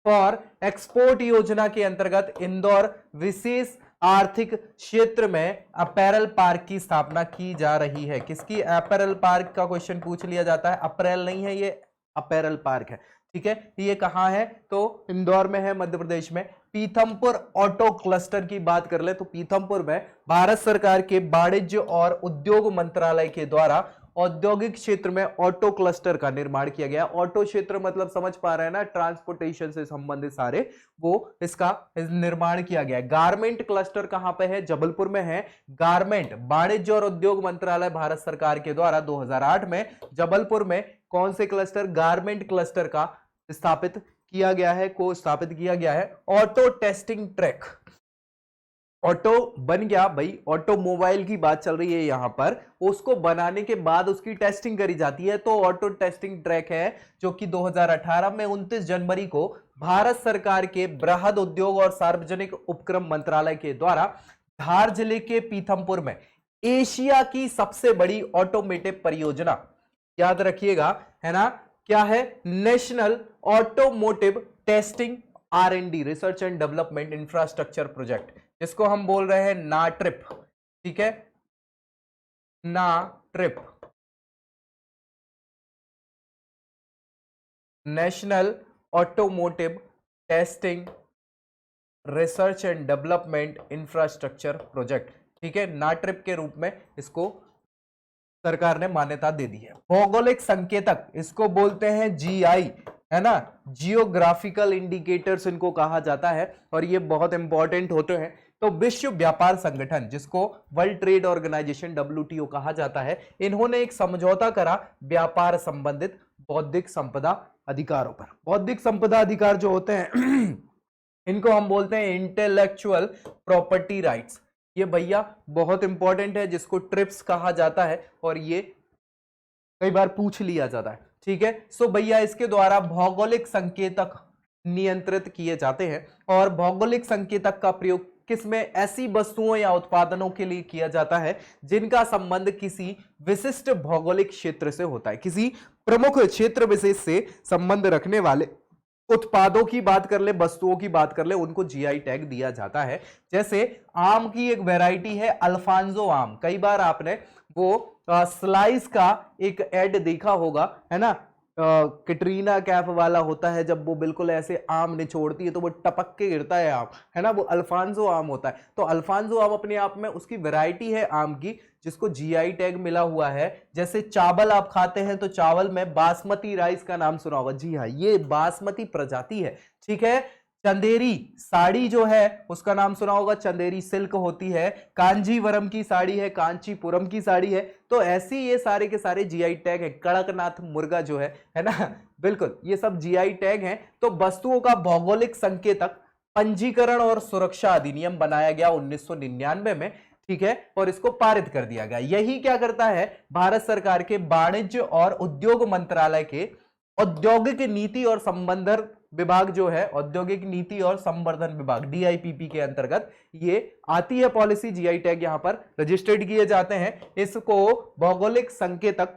फॉर एक्सपोर्ट योजना के अंतर्गत इंदौर विशेष आर्थिक क्षेत्र में अपैरल पार्क की स्थापना की जा रही है। किसकी, अपैरल पार्क का क्वेश्चन पूछ लिया जाता है, अप्रैल नहीं है, ये अपैरल पार्क है। ठीक है, ये कहां है, तो इंदौर में है, मध्य प्रदेश में। पीथमपुर ऑटो क्लस्टर की बात कर ले तो पीथमपुर में भारत सरकार के वाणिज्य और उद्योग मंत्रालय के द्वारा औद्योगिक क्षेत्र में ऑटो क्लस्टर का निर्माण किया गया। ऑटो क्षेत्र मतलब समझ पा रहे हैं ना, ट्रांसपोर्टेशन से संबंधित सारे, वो इसका निर्माण किया गया। गारमेंट क्लस्टर कहां पे है, जबलपुर में है। गारमेंट वाणिज्य और उद्योग मंत्रालय भारत सरकार के द्वारा 2008 में जबलपुर में कौन से क्लस्टर, गारमेंट क्लस्टर का स्थापित किया गया है, को स्थापित किया गया है। ऑटो टेस्टिंग ट्रैक, ऑटो बन गया भाई, ऑटोमोबाइल की बात चल रही है यहाँ पर। उसको बनाने के बाद उसकी टेस्टिंग करी जाती है, तो ऑटो टेस्टिंग ट्रैक है जो कि 2018 में 29 जनवरी को भारत सरकार के बृहद उद्योग और सार्वजनिक उपक्रम मंत्रालय के द्वारा धार जिले के पीथमपुर में एशिया की सबसे बड़ी ऑटोमेटिव परियोजना, याद रखिएगा, है ना, क्या है, national automotive testing R&D, research and development infrastructure project, जिसको हम बोल रहे हैं नाट्रिप। ठीक है, NATRIP, national automotive testing research and development infrastructure project. ठीक है, नाट्रिप के रूप में इसको सरकार ने मान्यता दे दी है। भौगोलिक संकेतक, इसको बोलते हैं GI, है ना, जियोग्राफिकल इंडिकेटर्स इनको कहा जाता है, और ये बहुत इंपॉर्टेंट होते हैं। तो विश्व व्यापार संगठन, जिसको वर्ल्ड ट्रेड ऑर्गेनाइजेशन WTO कहा जाता है, इन्होंने एक समझौता करा व्यापार संबंधित बौद्धिक संपदा अधिकारों पर। बौद्धिक संपदा अधिकार जो होते हैं इनको हम बोलते हैं इंटेलेक्चुअल प्रॉपर्टी राइट्स। ये भैया बहुत इंपॉर्टेंट है, जिसको ट्रिप्स कहा जाता है, और ये कई बार पूछ लिया जाता है। ठीक है, सो भैया इसके द्वारा भौगोलिक संकेतक नियंत्रित किए जाते हैं, और भौगोलिक संकेतक का प्रयोग किसमें, ऐसी वस्तुओं या उत्पादनों के लिए किया जाता है जिनका संबंध किसी विशिष्ट भौगोलिक क्षेत्र से होता है। किसी प्रमुख क्षेत्र विशेष से संबंध रखने वाले उत्पादों की बात कर ले, वस्तुओं की बात कर ले, उनको GI टैग दिया जाता है। जैसे आम की एक वैरायटी है अल्फांसो आम, कई बार आपने वो स्लाइस का एक ऐड देखा होगा, है ना, कैटरीना कैफ वाला होता है, जब वो बिल्कुल ऐसे आम निचोड़ती है तो वो टपक के गिरता है आम, है ना, वो अल्फांसो आम होता है। तो अल्फांसो आम अपने आप में उसकी वैरायटी है आम की, जिसको GI टैग मिला हुआ है। जैसे चावल आप खाते हैं तो चावल में बासमती राइस का नाम सुना होगा, जी हाँ, ये बासमती प्रजाति है। ठीक है, चंदेरी साड़ी जो है उसका नाम सुना होगा, चंदेरी सिल्क होती है। कांजीवरम की साड़ी है, कांचीपुरम की साड़ी है। तो ऐसी ये सारे के सारे GI टैग है। कड़कनाथ मुर्गा जो है ना, बिल्कुल ये सब GI टैग हैं। तो वस्तुओं का भौगोलिक संकेतक पंजीकरण और सुरक्षा अधिनियम बनाया गया 1999 में। ठीक है, और इसको पारित कर दिया गया। यही क्या करता है, भारत सरकार के वाणिज्य और उद्योग मंत्रालय के औद्योगिक नीति और संवर्धन विभाग जो है, औद्योगिक नीति और संवर्धन विभाग DIPP के अंतर्गत ये आती है पॉलिसी। GI टैग यहां पर रजिस्टर्ड किए जाते हैं। इसको भौगोलिक संकेतक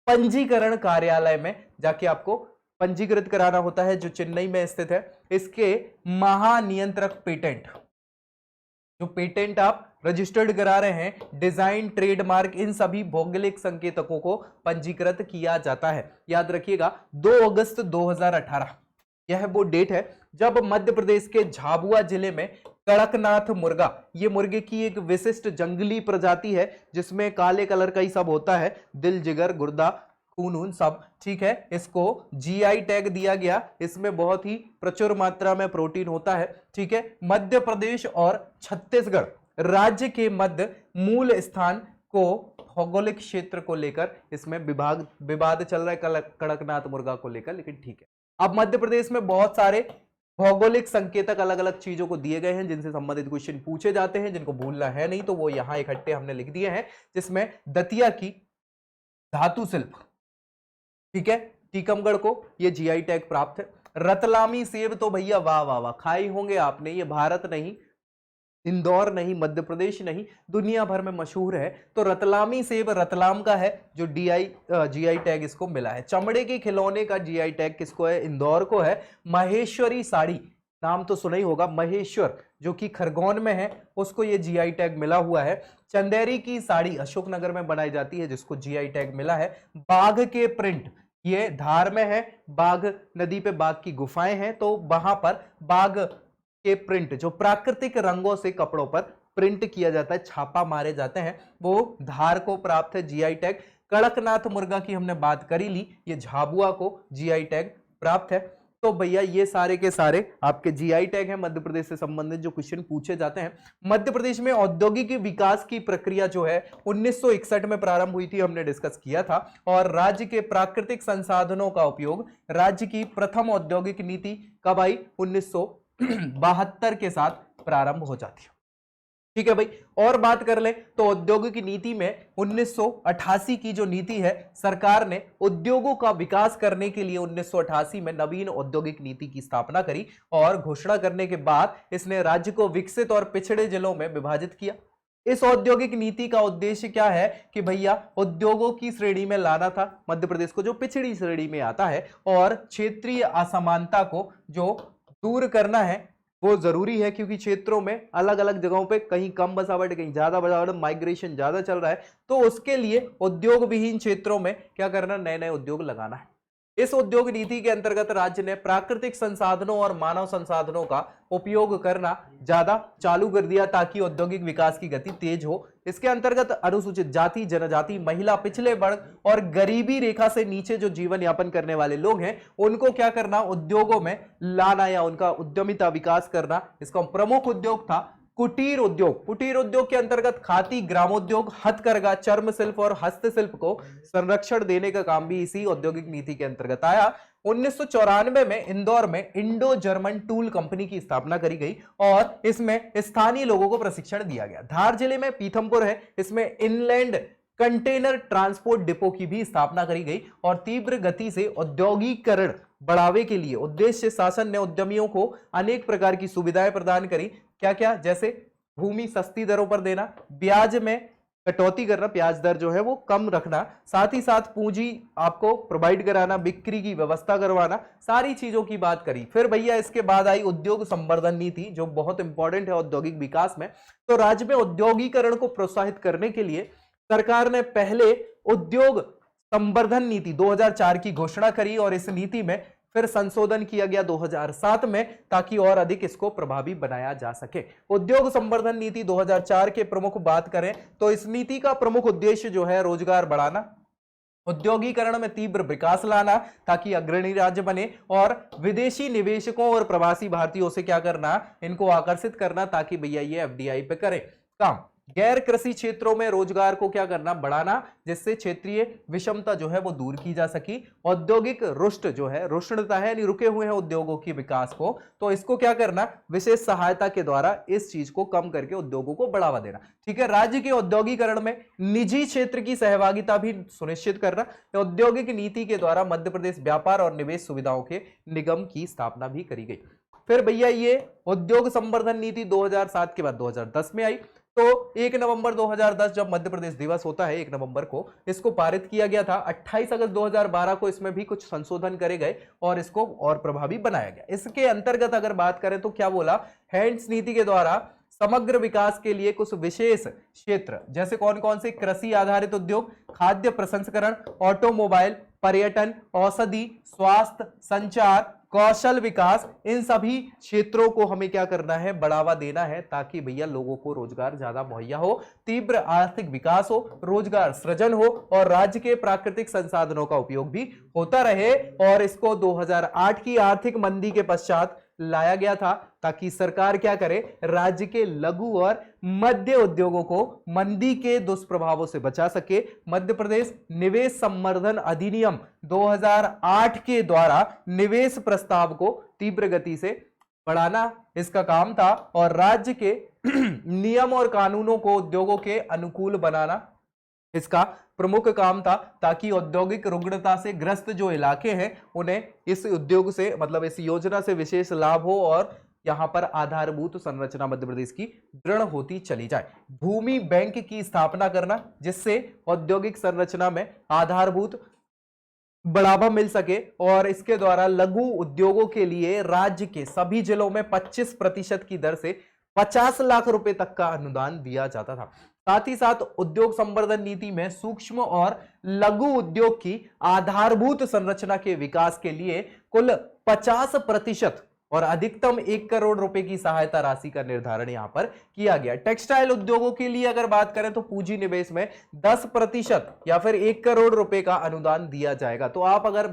पंजीकरण कार्यालय में जाके आपको पंजीकृत कराना होता है, जो चेन्नई में स्थित है। इसके महानियंत्रक पेटेंट, जो पेटेंट आप रजिस्टर्ड करा रहे हैं, डिजाइन, ट्रेडमार्क, इन सभी भौगोलिक संकेतकों को पंजीकृत किया जाता है। याद रखिएगा 2 अगस्त 2018 यह वो डेट है जब मध्य प्रदेश के झाबुआ जिले में कड़कनाथ मुर्गा, ये मुर्गे की एक विशिष्ट जंगली प्रजाति है, जिसमें काले कलर का ही सब होता है, दिल, जिगर, गुर्दा, खून सब। ठीक है, इसको GI टैग दिया गया। इसमें बहुत ही प्रचुर मात्रा में प्रोटीन होता है। ठीक है, मध्य प्रदेश और छत्तीसगढ़ राज्य के मध्य मूल स्थान को भौगोलिक क्षेत्र को लेकर इसमें विवाद चल रहा है कड़कनाथ मुर्गा को लेकर, लेकिन ठीक है। अब मध्य प्रदेश में बहुत सारे भौगोलिक संकेतक अलग अलग चीजों को दिए गए हैं, जिनसे संबंधित क्वेश्चन पूछे जाते हैं, जिनको भूलना है नहीं, तो वो यहां इकट्ठे हमने लिख दिए हैं। जिसमें दतिया की धातु शिल्प, ठीक है, टीकमगढ़ को ये GI टैग प्राप्त है। रतलामी सेब तो भैया वाह वाह वाह, खाए होंगे आपने, ये भारत नहीं, इंदौर नहीं, मध्य प्रदेश नहीं, दुनिया भर में मशहूर है। तो रतलामी सेब रतलाम का है, जो GI टैग इसको मिला है। चमड़े के खिलौने का GI टैग किसको है, इंदौर को है। महेश्वरी साड़ी, नाम तो सुना ही होगा, महेश्वर जो कि खरगोन में है, उसको ये GI टैग मिला हुआ है। चंदेरी की साड़ी अशोकनगर में बनाई जाती है, जिसको GI टैग मिला है। बाघ के प्रिंट, ये धार में है, बाघ नदी पे बाघ की गुफाएं हैं, तो वहां पर बाघ के प्रिंट, जो प्राकृतिक रंगों से कपड़ों पर प्रिंट किया जाता है, छापा मारे जाते हैं, वो धार को प्राप्त है GI टैग। कड़कनाथ मुर्गा की हमने बात करी ली, ये झाबुआ को GI टैग प्राप्त है। तो भैया ये सारे के सारे आपके GI टैग हैं मध्य प्रदेश से संबंधित जो क्वेश्चन पूछे जाते हैं। मध्य प्रदेश में औद्योगिक विकास की प्रक्रिया जो है 1961 में प्रारंभ हुई थी, हमने डिस्कस किया था। और राज्य के प्राकृतिक संसाधनों का उपयोग, राज्य की प्रथम औद्योगिक नीति कब आई, 1972 के साथ प्रारंभ हो जाती है। ठीक है भाई। और बात कर ले तो औद्योगिक नीति में 1988 की जो नीति है, सरकार ने उद्योगों का विकास करने के लिए 1988 में नवीन औद्योगिक नीति की स्थापना करी और घोषणा करने के बाद इसने राज्य को विकसित और पिछड़े जिलों में विभाजित किया। इस औद्योगिक नीति का उद्देश्य क्या है कि भैया उद्योगों की श्रेणी में लाना था मध्य प्रदेश को, जो पिछड़ी श्रेणी में आता है, और क्षेत्रीय असमानता को जो दूर करना है वो जरूरी है, क्योंकि क्षेत्रों में अलग अलग जगहों पे कहीं कम बसावट कहीं ज्यादा बसावट, माइग्रेशन ज्यादा चल रहा है, तो उसके लिए उद्योग विहीन क्षेत्रों में क्या करना, नए नए उद्योग लगाना है। इस उद्योग नीति के अंतर्गत राज्य ने प्राकृतिक संसाधनों और मानव संसाधनों का उपयोग करना ज्यादा चालू कर दिया ताकि औद्योगिक विकास की गति तेज हो। इसके अंतर्गत अनुसूचित जाति, जनजाति, महिला, पिछले वर्ग और गरीबी रेखा से नीचे जो जीवन यापन करने वाले लोग हैं उनको क्या करना, उद्योगों में लाना या उनका उद्यमिता विकास करना। इसका प्रमुख उद्योग था कुटीर उद्योग। कुटीर उद्योग के अंतर्गत खादी, ग्रामोद्योग, हथकरघा, चर्म शिल्प और हस्तशिल्प को संरक्षण देने का काम भी इसी औद्योगिक नीति के अंतर्गत आया। 1994 में इंदौर में इंडो जर्मन टूल कंपनी की स्थापना करी गई और इसमें स्थानीय लोगों को प्रशिक्षण दिया गया। धार जिले में पीथमपुर है, इसमें इनलैंड कंटेनर ट्रांसपोर्ट डिपो की भी स्थापना करी गई और तीव्र गति से औद्योगिकरण बढ़ावे के लिए उद्देश्य शासन ने उद्यमियों को अनेक प्रकार की सुविधाएं प्रदान करी। क्या क्या, जैसे भूमि सस्ती दरों पर देना, ब्याज में कटौती करना, ब्याज दर जो है वो कम रखना, साथ ही साथ पूंजी आपको प्रोवाइड कराना, बिक्री की व्यवस्था करवाना, सारी चीजों की बात करी। फिर भैया इसके बाद आई उद्योग संवर्धन नीति, जो बहुत इंपॉर्टेंट है औद्योगिक विकास में। तो राज्य में औद्योगिकरण को प्रोत्साहित करने के लिए सरकार ने पहले उद्योग संवर्धन नीति 2004 की घोषणा करी और इस नीति में फिर संशोधन किया गया 2007 में ताकि और अधिक इसको प्रभावी बनाया जा सके। उद्योग संवर्धन नीति 2004 के प्रमुख बात करें तो इस नीति का प्रमुख उद्देश्य जो है रोजगार बढ़ाना, औद्योगिकरण में तीव्र विकास लाना ताकि अग्रणी राज्य बने, और विदेशी निवेशकों और प्रवासी भारतीयों से क्या करना, इनको आकर्षित करना ताकि भैया ये एफडीआई पे करें काम। गैर कृषि क्षेत्रों में रोजगार को क्या करना, बढ़ाना, जिससे क्षेत्रीय विषमता जो है वो दूर की जा सकी। औद्योगिक रुष्ट जो है, रुष्णता है यानी रुके हुए हैं उद्योगों की विकास को, तो इसको क्या करना, विशेष सहायता के द्वारा इस चीज को कम करके उद्योगों को बढ़ावा देना। ठीक है, राज्य के औद्योगिकरण में निजी क्षेत्र की सहभागिता भी सुनिश्चित करना। औद्योगिक नीति के द्वारा मध्य प्रदेश व्यापार और निवेश सुविधाओं के निगम की स्थापना भी करी गई। फिर भैया ये उद्योग संवर्धन नीति 2007 के बाद 2010 में आई। तो 1 नवंबर 2010 जब मध्य प्रदेश दिवस होता है 1 नवंबर को, इसको पारित किया गया था। 28 अगस्त 2012 को इसमें भी कुछ संशोधन करे गए और इसको और प्रभावी बनाया गया। इसके अंतर्गत अगर बात करें तो क्या बोला, हैंड्स नीति के द्वारा समग्र विकास के लिए कुछ विशेष क्षेत्र, जैसे कौन कौन से, कृषि आधारित उद्योग, खाद्य प्रसंस्करण, ऑटोमोबाइल, पर्यटन, औषधि, स्वास्थ्य, संचार, कौशल विकास, इन सभी क्षेत्रों को हमें क्या करना है, बढ़ावा देना है ताकि भैया लोगों को रोजगार ज्यादा मुहैया हो, तीव्र आर्थिक विकास हो, रोजगार सृजन हो और राज्य के प्राकृतिक संसाधनों का उपयोग भी होता रहे। और इसको 2008 की आर्थिक मंदी के पश्चात लाया गया था ताकि सरकार क्या करे, राज्य के लघु और मध्य उद्योगों को मंदी के दुष्प्रभावों से बचा सके। मध्य प्रदेश निवेश संवर्धन अधिनियम 2008 के द्वारा निवेश प्रस्ताव को तीव्र गति से बढ़ाना इसका काम था और राज्य के नियम और कानूनों को उद्योगों के अनुकूल बनाना इसका प्रमुख काम था ताकि औद्योगिक रुग्णता से ग्रस्त जो इलाके हैं उन्हें इस उद्योग से, मतलब इस योजना से विशेष लाभ हो और यहां पर आधारभूत संरचना मध्य प्रदेश की दृढ़ होती चली जाए। भूमि बैंक की स्थापना करना जिससे औद्योगिक संरचना में आधारभूत बढ़ावा मिल सके और इसके द्वारा लघु उद्योगों के लिए राज्य के सभी जिलों में 25% की दर से 50 लाख रुपए तक का अनुदान दिया जाता था। साथ ही साथ उद्योग संवर्धन नीति में सूक्ष्म और लघु उद्योग की आधारभूत संरचना के विकास के लिए कुल 50% और अधिकतम 1 करोड़ रुपए की सहायता राशि का निर्धारण यहां पर किया गया। टेक्सटाइल उद्योगों के लिए अगर बात करें तो पूंजी निवेश में 10% या फिर 1 करोड़ रुपए का अनुदान दिया जाएगा। तो आप अगर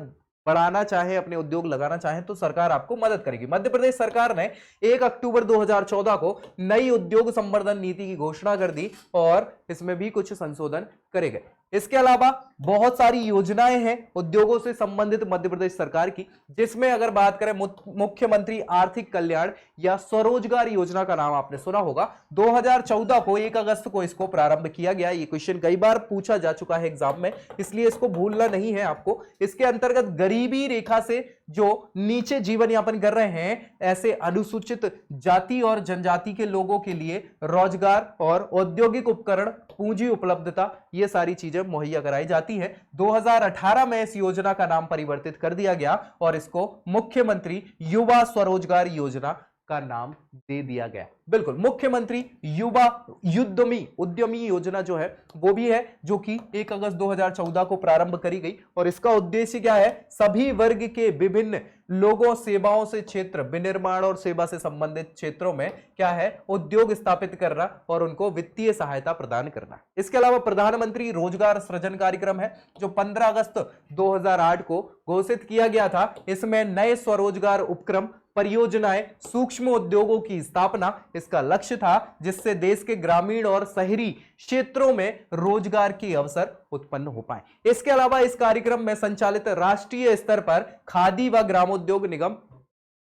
बढ़ाना चाहें, अपने उद्योग लगाना चाहें तो सरकार आपको मदद करेगी। मध्य प्रदेश सरकार ने 1 अक्टूबर 2014 को नई उद्योग संवर्धन नीति की घोषणा कर दी और इसमें भी कुछ संशोधन करे गए। इसके अलावा बहुत सारी योजनाएं हैं उद्योगों से संबंधित मध्य प्रदेश सरकार की, जिसमें अगर बात करें मुख्यमंत्री आर्थिक कल्याण या स्वरोजगार योजना का नाम आपने सुना होगा। 2014 को 1 अगस्त को इसको प्रारंभ किया गया। ये क्वेश्चन कई बार पूछा जा चुका है एग्जाम में, इसलिए इसको भूलना नहीं है आपको। इसके अंतर्गत गरीबी रेखा से जो नीचे जीवन यापन कर रहे हैं ऐसे अनुसूचित जाति और जनजाति के लोगों के लिए रोजगार और औद्योगिक उपकरण, पूंजी उपलब्धता, ये सारी चीजें मुहैया कराई जाती है। 2018 में इस योजना का नाम परिवर्तित कर दिया गया और इसको मुख्यमंत्री युवा स्वरोजगार योजना का नाम दे दिया गया। बिल्कुल, मुख्यमंत्री युवा उद्यमी योजना जो है वो भी है, जो कि 1 अगस्त 2014 को प्रारंभ करी गई। और इसका उद्देश्य क्या है? सभी वर्ग के विभिन्न लोगों, सेवाओं से क्षेत्र, विनिर्माण और सेवा से संबंधित क्षेत्रों में क्या है, उद्योग स्थापित करना और उनको वित्तीय सहायता प्रदान करना। इसके अलावा प्रधानमंत्री रोजगार सृजन कार्यक्रम है जो 15 अगस्त 2008 को घोषित किया गया था। इसमें नए स्वरोजगार उपक्रम, परियोजनाएं, सूक्ष्म उद्योगों की स्थापना इसका लक्ष्य था, जिससे देश के ग्रामीण और शहरी क्षेत्रों में रोजगार के अवसर उत्पन्न हो पाए। इसके अलावा इस कार्यक्रम में संचालित राष्ट्रीय स्तर पर खादी व ग्रामोद्योग निगम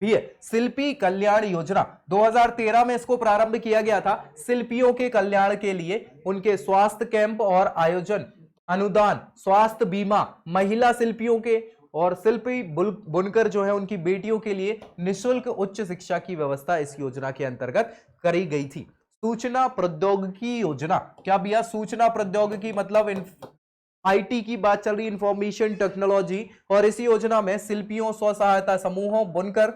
भी है। शिल्पी कल्याण योजना 2013 में इसको प्रारंभ किया गया था। शिल्पियों के कल्याण के लिए उनके स्वास्थ्य कैंप और आयोजन, अनुदान, स्वास्थ्य बीमा, महिला शिल्पियों के और शिल्पी बुनकर जो है उनकी बेटियों के लिए निःशुल्क उच्च शिक्षा की व्यवस्था इस योजना के अंतर्गत करी गई थी। सूचना प्रौद्योगिकी योजना, क्या भैया सूचना प्रौद्योगिकी मतलब आईटी की बात चल रही, इंफॉर्मेशन टेक्नोलॉजी। और इस योजना में शिल्पियों, स्व सहायता समूहों, बुनकर,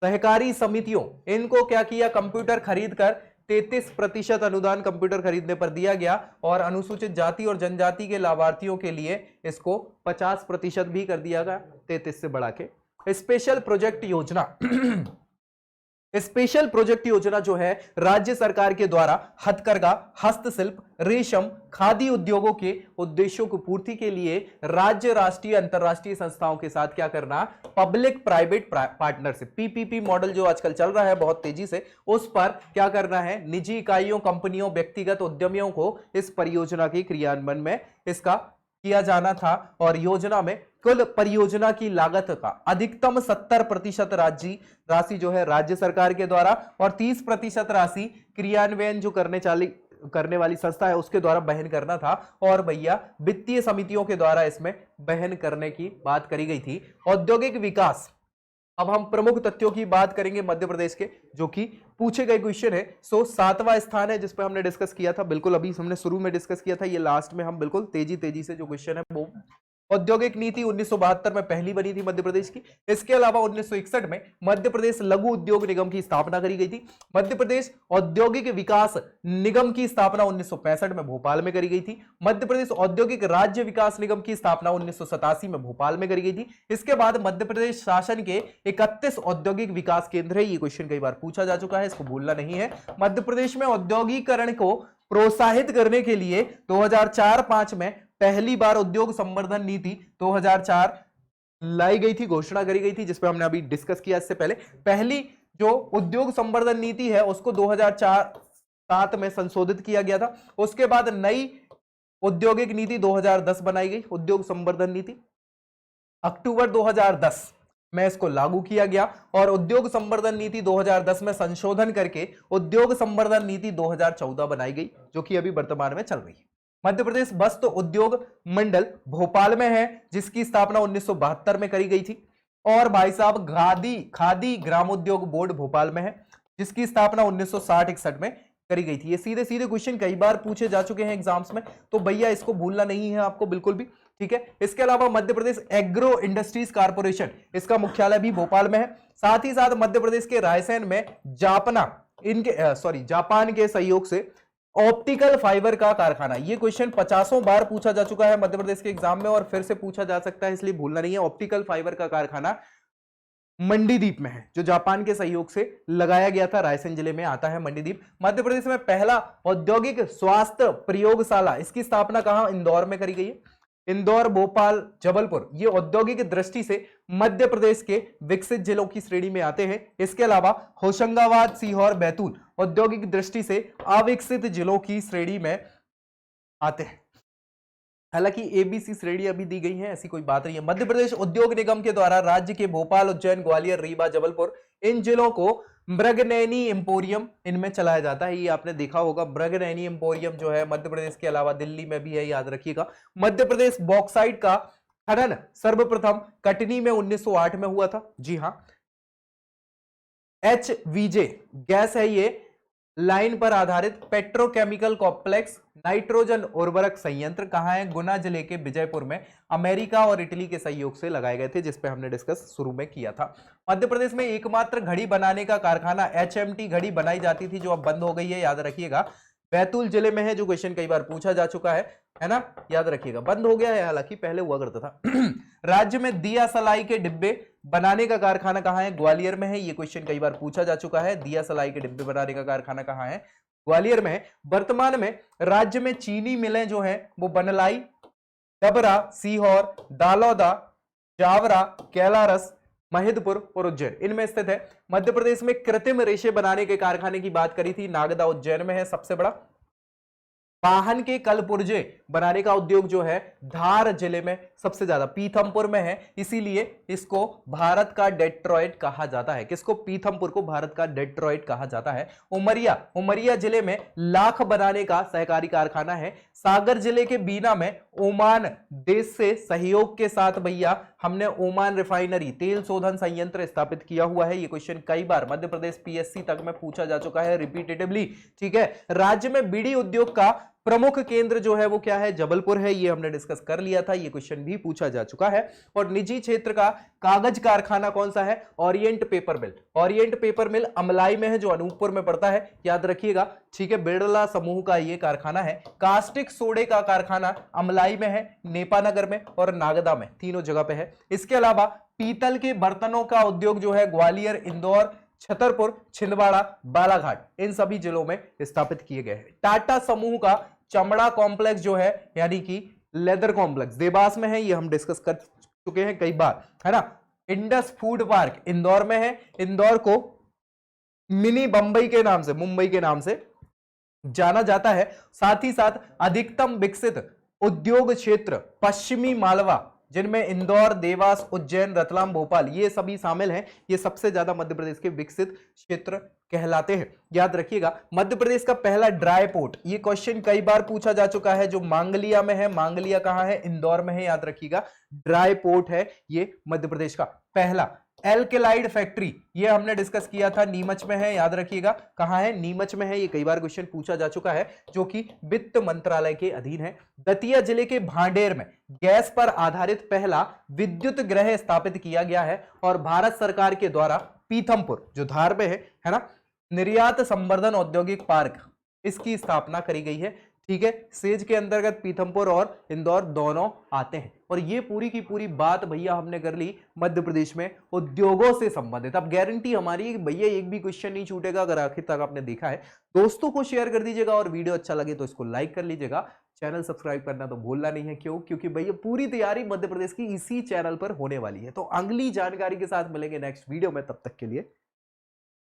सहकारी समितियों, इनको क्या किया, कंप्यूटर खरीद कर 33% अनुदान कंप्यूटर खरीदने पर दिया गया। और अनुसूचित जाति और जनजाति के लाभार्थियों के लिए इसको 50% भी कर दिया गया, 33 से बढ़ा के। स्पेशल प्रोजेक्ट योजना स्पेशल प्रोजेक्ट योजना जो है राज्य सरकार के द्वारा हथकरघा, हस्तशिल्प, रेशम, खादी उद्योगों के उद्देश्यों की पूर्ति के लिए राज्य, राष्ट्रीय, अंतरराष्ट्रीय संस्थाओं के साथ क्या करना, public private partnership, PPP model जो आजकल चल रहा है बहुत तेजी से, उस पर क्या करना है, निजी इकाइयों, कंपनियों, व्यक्तिगत उद्यमियों को इस परियोजना के क्रियान्वयन में इसका किया जाना था। और योजना में कुल परियोजना की लागत का अधिकतम 70% राशि जो है राज्य सरकार के द्वारा और 30% राशि क्रियान्वयन जो करने वाली संस्था है उसके द्वारा वहन करना था। और भैया वित्तीय समितियों के द्वारा इसमें वहन करने की बात करी गई थी। औद्योगिक विकास, अब हम प्रमुख तथ्यों की बात करेंगे मध्य प्रदेश के, जो कि पूछे गए क्वेश्चन है। 7वां स्थान है जिस पे हमने डिस्कस किया था, बिल्कुल अभी हमने शुरू में डिस्कस किया था, ये लास्ट में हम बिल्कुल तेजी से जो क्वेश्चन है वो औद्योगिक नीति 1972 में पहली बनी थी मध्य प्रदेश की। इसके अलावा 1961 में मध्य प्रदेश लघु उद्योग निगम की स्थापना करी गई थी। मध्य प्रदेश औद्योगिक विकास निगम की स्थापना 1965 में भोपाल में करी गई थी। मध्य प्रदेश औद्योगिक राज्य विकास निगम की स्थापना 1987 में भोपाल में करी गई थी। इसके बाद मध्य प्रदेश शासन के 31 औद्योगिक विकास केंद्र है। ये क्वेश्चन कई बार पूछा जा चुका है, इसको भूलना नहीं है। मध्य प्रदेश में औद्योगिकरण को प्रोत्साहित करने के लिए 2004-05 में पहली बार उद्योग संवर्धन नीति 2004 लाई गई थी, घोषणा करी गई थी, जिसपे हमने अभी डिस्कस किया इससे पहले। पहली जो उद्योग संवर्धन नीति है उसको 2004-07 में संशोधित किया गया था। उसके बाद नई औद्योगिक नीति 2010 बनाई गई, उद्योग संवर्धन नीति। अक्टूबर 2010 में इसको लागू किया गया और उद्योग संवर्धन नीति 2010 में संशोधन करके उद्योग संवर्धन नीति 2014 बनाई गई, जो कि अभी वर्तमान में चल रही है। मध्य प्रदेश वस्त्र उद्योग मंडल भोपाल में है, जिसकी स्थापना 1972 में करी गई थी। और भाई साहब खादी ग्रामोद्योग बोर्ड भोपाल में है, जिसकी स्थापना 1960-61 में करी गई थी। ये सीधे सीधे क्वेश्चन कई बार पूछे जा चुके हैं एग्जाम्स में, तो भैया इसको भूलना नहीं है आपको बिल्कुल भी, ठीक है। इसके अलावा Madhya Pradesh agro industries corporation, इसका मुख्यालय भी भोपाल में है। साथ ही साथ मध्य प्रदेश के रायसेन में जापान के सहयोग से ऑप्टिकल फाइबर का कारखाना, ये क्वेश्चन 50 बार पूछा जा चुका है मध्य प्रदेश के एग्जाम में और फिर से पूछा जा सकता है, इसलिए भूलना नहीं है। ऑप्टिकल फाइबर का कारखाना मंडीदीप में है, जो जापान के सहयोग से लगाया गया था, रायसेन जिले में आता है मंडीदीप। मध्य प्रदेश में पहला औद्योगिक स्वास्थ्य प्रयोगशाला, इसकी स्थापना कहां, इंदौर में करी गई है। इंदौर, भोपाल, जबलपुर ये औद्योगिक दृष्टि से मध्य प्रदेश के विकसित जिलों की श्रेणी में आते हैं। इसके अलावा होशंगाबाद, सीहोर, बैतूल औद्योगिक दृष्टि से अविकसित जिलों की श्रेणी में आते हैं। हालांकि एबीसी श्रेणी अभी दी गई है, ऐसी कोई बात नहीं है। मध्य प्रदेश उद्योग निगम के द्वारा राज्य के भोपाल, उज्जैन, ग्वालियर, रीवा, जबलपुर इन जिलों को मृगनयनी एम्पोरियम इनमें चलाया जाता है। ये आपने देखा होगा, मृगनयनी एम्पोरियम जो है मध्य प्रदेश के अलावा दिल्ली में भी है, याद रखिएगा। मध्य प्रदेश बॉक्साइट का खनन सर्वप्रथम कटनी में 1908 में हुआ था। जी हाँ, HVJ गैस है ये, लाइन पर आधारित पेट्रोकेमिकल कॉम्प्लेक्स नाइट्रोजन उर्वरक संयंत्र कहां है? गुना जिले के विजयपुर में, अमेरिका और इटली के सहयोग से लगाए गए थे, जिसपे हमने डिस्कस शुरू में किया था। मध्य प्रदेश में एकमात्र घड़ी बनाने का कारखाना HMT घड़ी बनाई जाती थी, जो अब बंद हो गई है, याद रखिएगा। बैतूल जिले में है, जो क्वेश्चन कई बार पूछा जा चुका है ना, याद रखिएगा। बंद हो गया है, हालांकि पहले हुआ करता था। राज्य में दिया सलाई के डिब्बे बनाने का कारखाना कहां है? ग्वालियर में है। ये क्वेश्चन कई बार पूछा जा चुका है, दिया सलाई के डिब्बे बनाने का कारखाना कहां है? ग्वालियर में है। वर्तमान में राज्य में चीनी मिलें जो हैं वो बनलाई, डबरा, सीहोर, दालौदा, जावरा, कैलारस, महिदपुर और उज्जैन इनमें स्थित है। मध्य प्रदेश में कृत्रिम रेशे बनाने के कारखाने की बात करी थी, नागदा उज्जैन में है सबसे बड़ा। वाहन के कलपुर्जे बनाने का उद्योग जो है धार जिले में सबसे ज्यादा, पीथमपुर में है, इसीलिए इसको भारत का डेट्रॉइट कहा जाता है। किसको? पीथमपुर को भारत का डेट्रॉइट कहा जाता है। उमरिया जिले में लाख बनाने का सहकारी कारखाना है। सागर जिले के बीना में ओमान देश से सहयोग के साथ भैया हमने ओमान रिफाइनरी तेल शोधन संयंत्र स्थापित किया हुआ है। ये क्वेश्चन कई बार मध्य प्रदेश PSC तक में पूछा जा चुका है रिपीटेटिवली, ठीक है। राज्य में बीड़ी उद्योग का प्रमुख केंद्र जो है वो क्या है? जबलपुर है, ये हमने डिस्कस कर लिया था, ये क्वेश्चन भी पूछा जा चुका है। और निजी क्षेत्र का कागज कारखाना कौन सा है? ओरिएंट पेपर मिल। ओरिएंट पेपर मिल अमलाई में है, जो अनूपपुर में पड़ता है, याद रखिएगा, ठीक है। बिरला समूह का ये कारखाना है। कास्टिक सोडे का कारखाना अमलाई में है, नेपानगर में और नागदा में, तीनों जगह पे है। इसके अलावा पीतल के बर्तनों का उद्योग जो है ग्वालियर, इंदौर, छतरपुर, छिंदवाड़ा, बालाघाट इन सभी जिलों में स्थापित किए गए हैं। टाटा समूह का चमड़ा कॉम्प्लेक्स जो है यानी कि लेदर कॉम्प्लेक्स देवास में है, ये हम डिस्कस कर चुके हैं कई बार, है ना। इंडस फूड पार्क इंदौर में है। इंदौर को मिनी बंबई के नाम से, मुंबई के नाम से जाना जाता है। साथ ही साथ अधिकतम विकसित उद्योग क्षेत्र पश्चिमी मालवा, जिनमें इंदौर, देवास, उज्जैन, रतलाम, भोपाल ये सभी शामिल हैं। ये सबसे ज्यादा मध्य प्रदेश के विकसित क्षेत्र कहलाते हैं, याद रखिएगा। मध्य प्रदेश का पहला ड्राई पोर्ट, ये क्वेश्चन कई बार पूछा जा चुका है, जो मांगलिया में है। मांगलिया कहां है? इंदौर में है, याद रखिएगा। ड्राई पोर्ट है ये मध्य प्रदेश का पहला। एल्केलाइड फैक्ट्री ये हमने डिस्कस किया था, नीमच में है, याद रखिएगा। कहां है? नीमच में है, ये कई बार क्वेश्चन पूछा जा चुका है, जो कि वित्त मंत्रालय के अधीन है। दतिया जिले के भांडेर में गैस पर आधारित पहला विद्युत ग्रह स्थापित किया गया है। और भारत सरकार के द्वारा पीथमपुर जो धार में है ना, निर्यात संवर्धन औद्योगिक पार्क इसकी स्थापना करी गई है, ठीक है। सेज के अंतर्गत पीथमपुर और इंदौर दोनों आते हैं। और ये पूरी की पूरी बात भैया हमने कर ली मध्य प्रदेश में उद्योगों से संबंधित। अब गारंटी हमारी है भैया एक भी क्वेश्चन नहीं छूटेगा अगर आखिर तक आपने देखा है। दोस्तों को शेयर कर दीजिएगा और वीडियो अच्छा लगे तो इसको लाइक कर लीजिएगा। चैनल सब्सक्राइब करना तो भूलना नहीं है। क्यों? क्योंकि भैया पूरी तैयारी मध्य प्रदेश की इसी चैनल पर होने वाली है। तो अगली जानकारी के साथ मिलेंगे नेक्स्ट वीडियो में, तब तक के लिए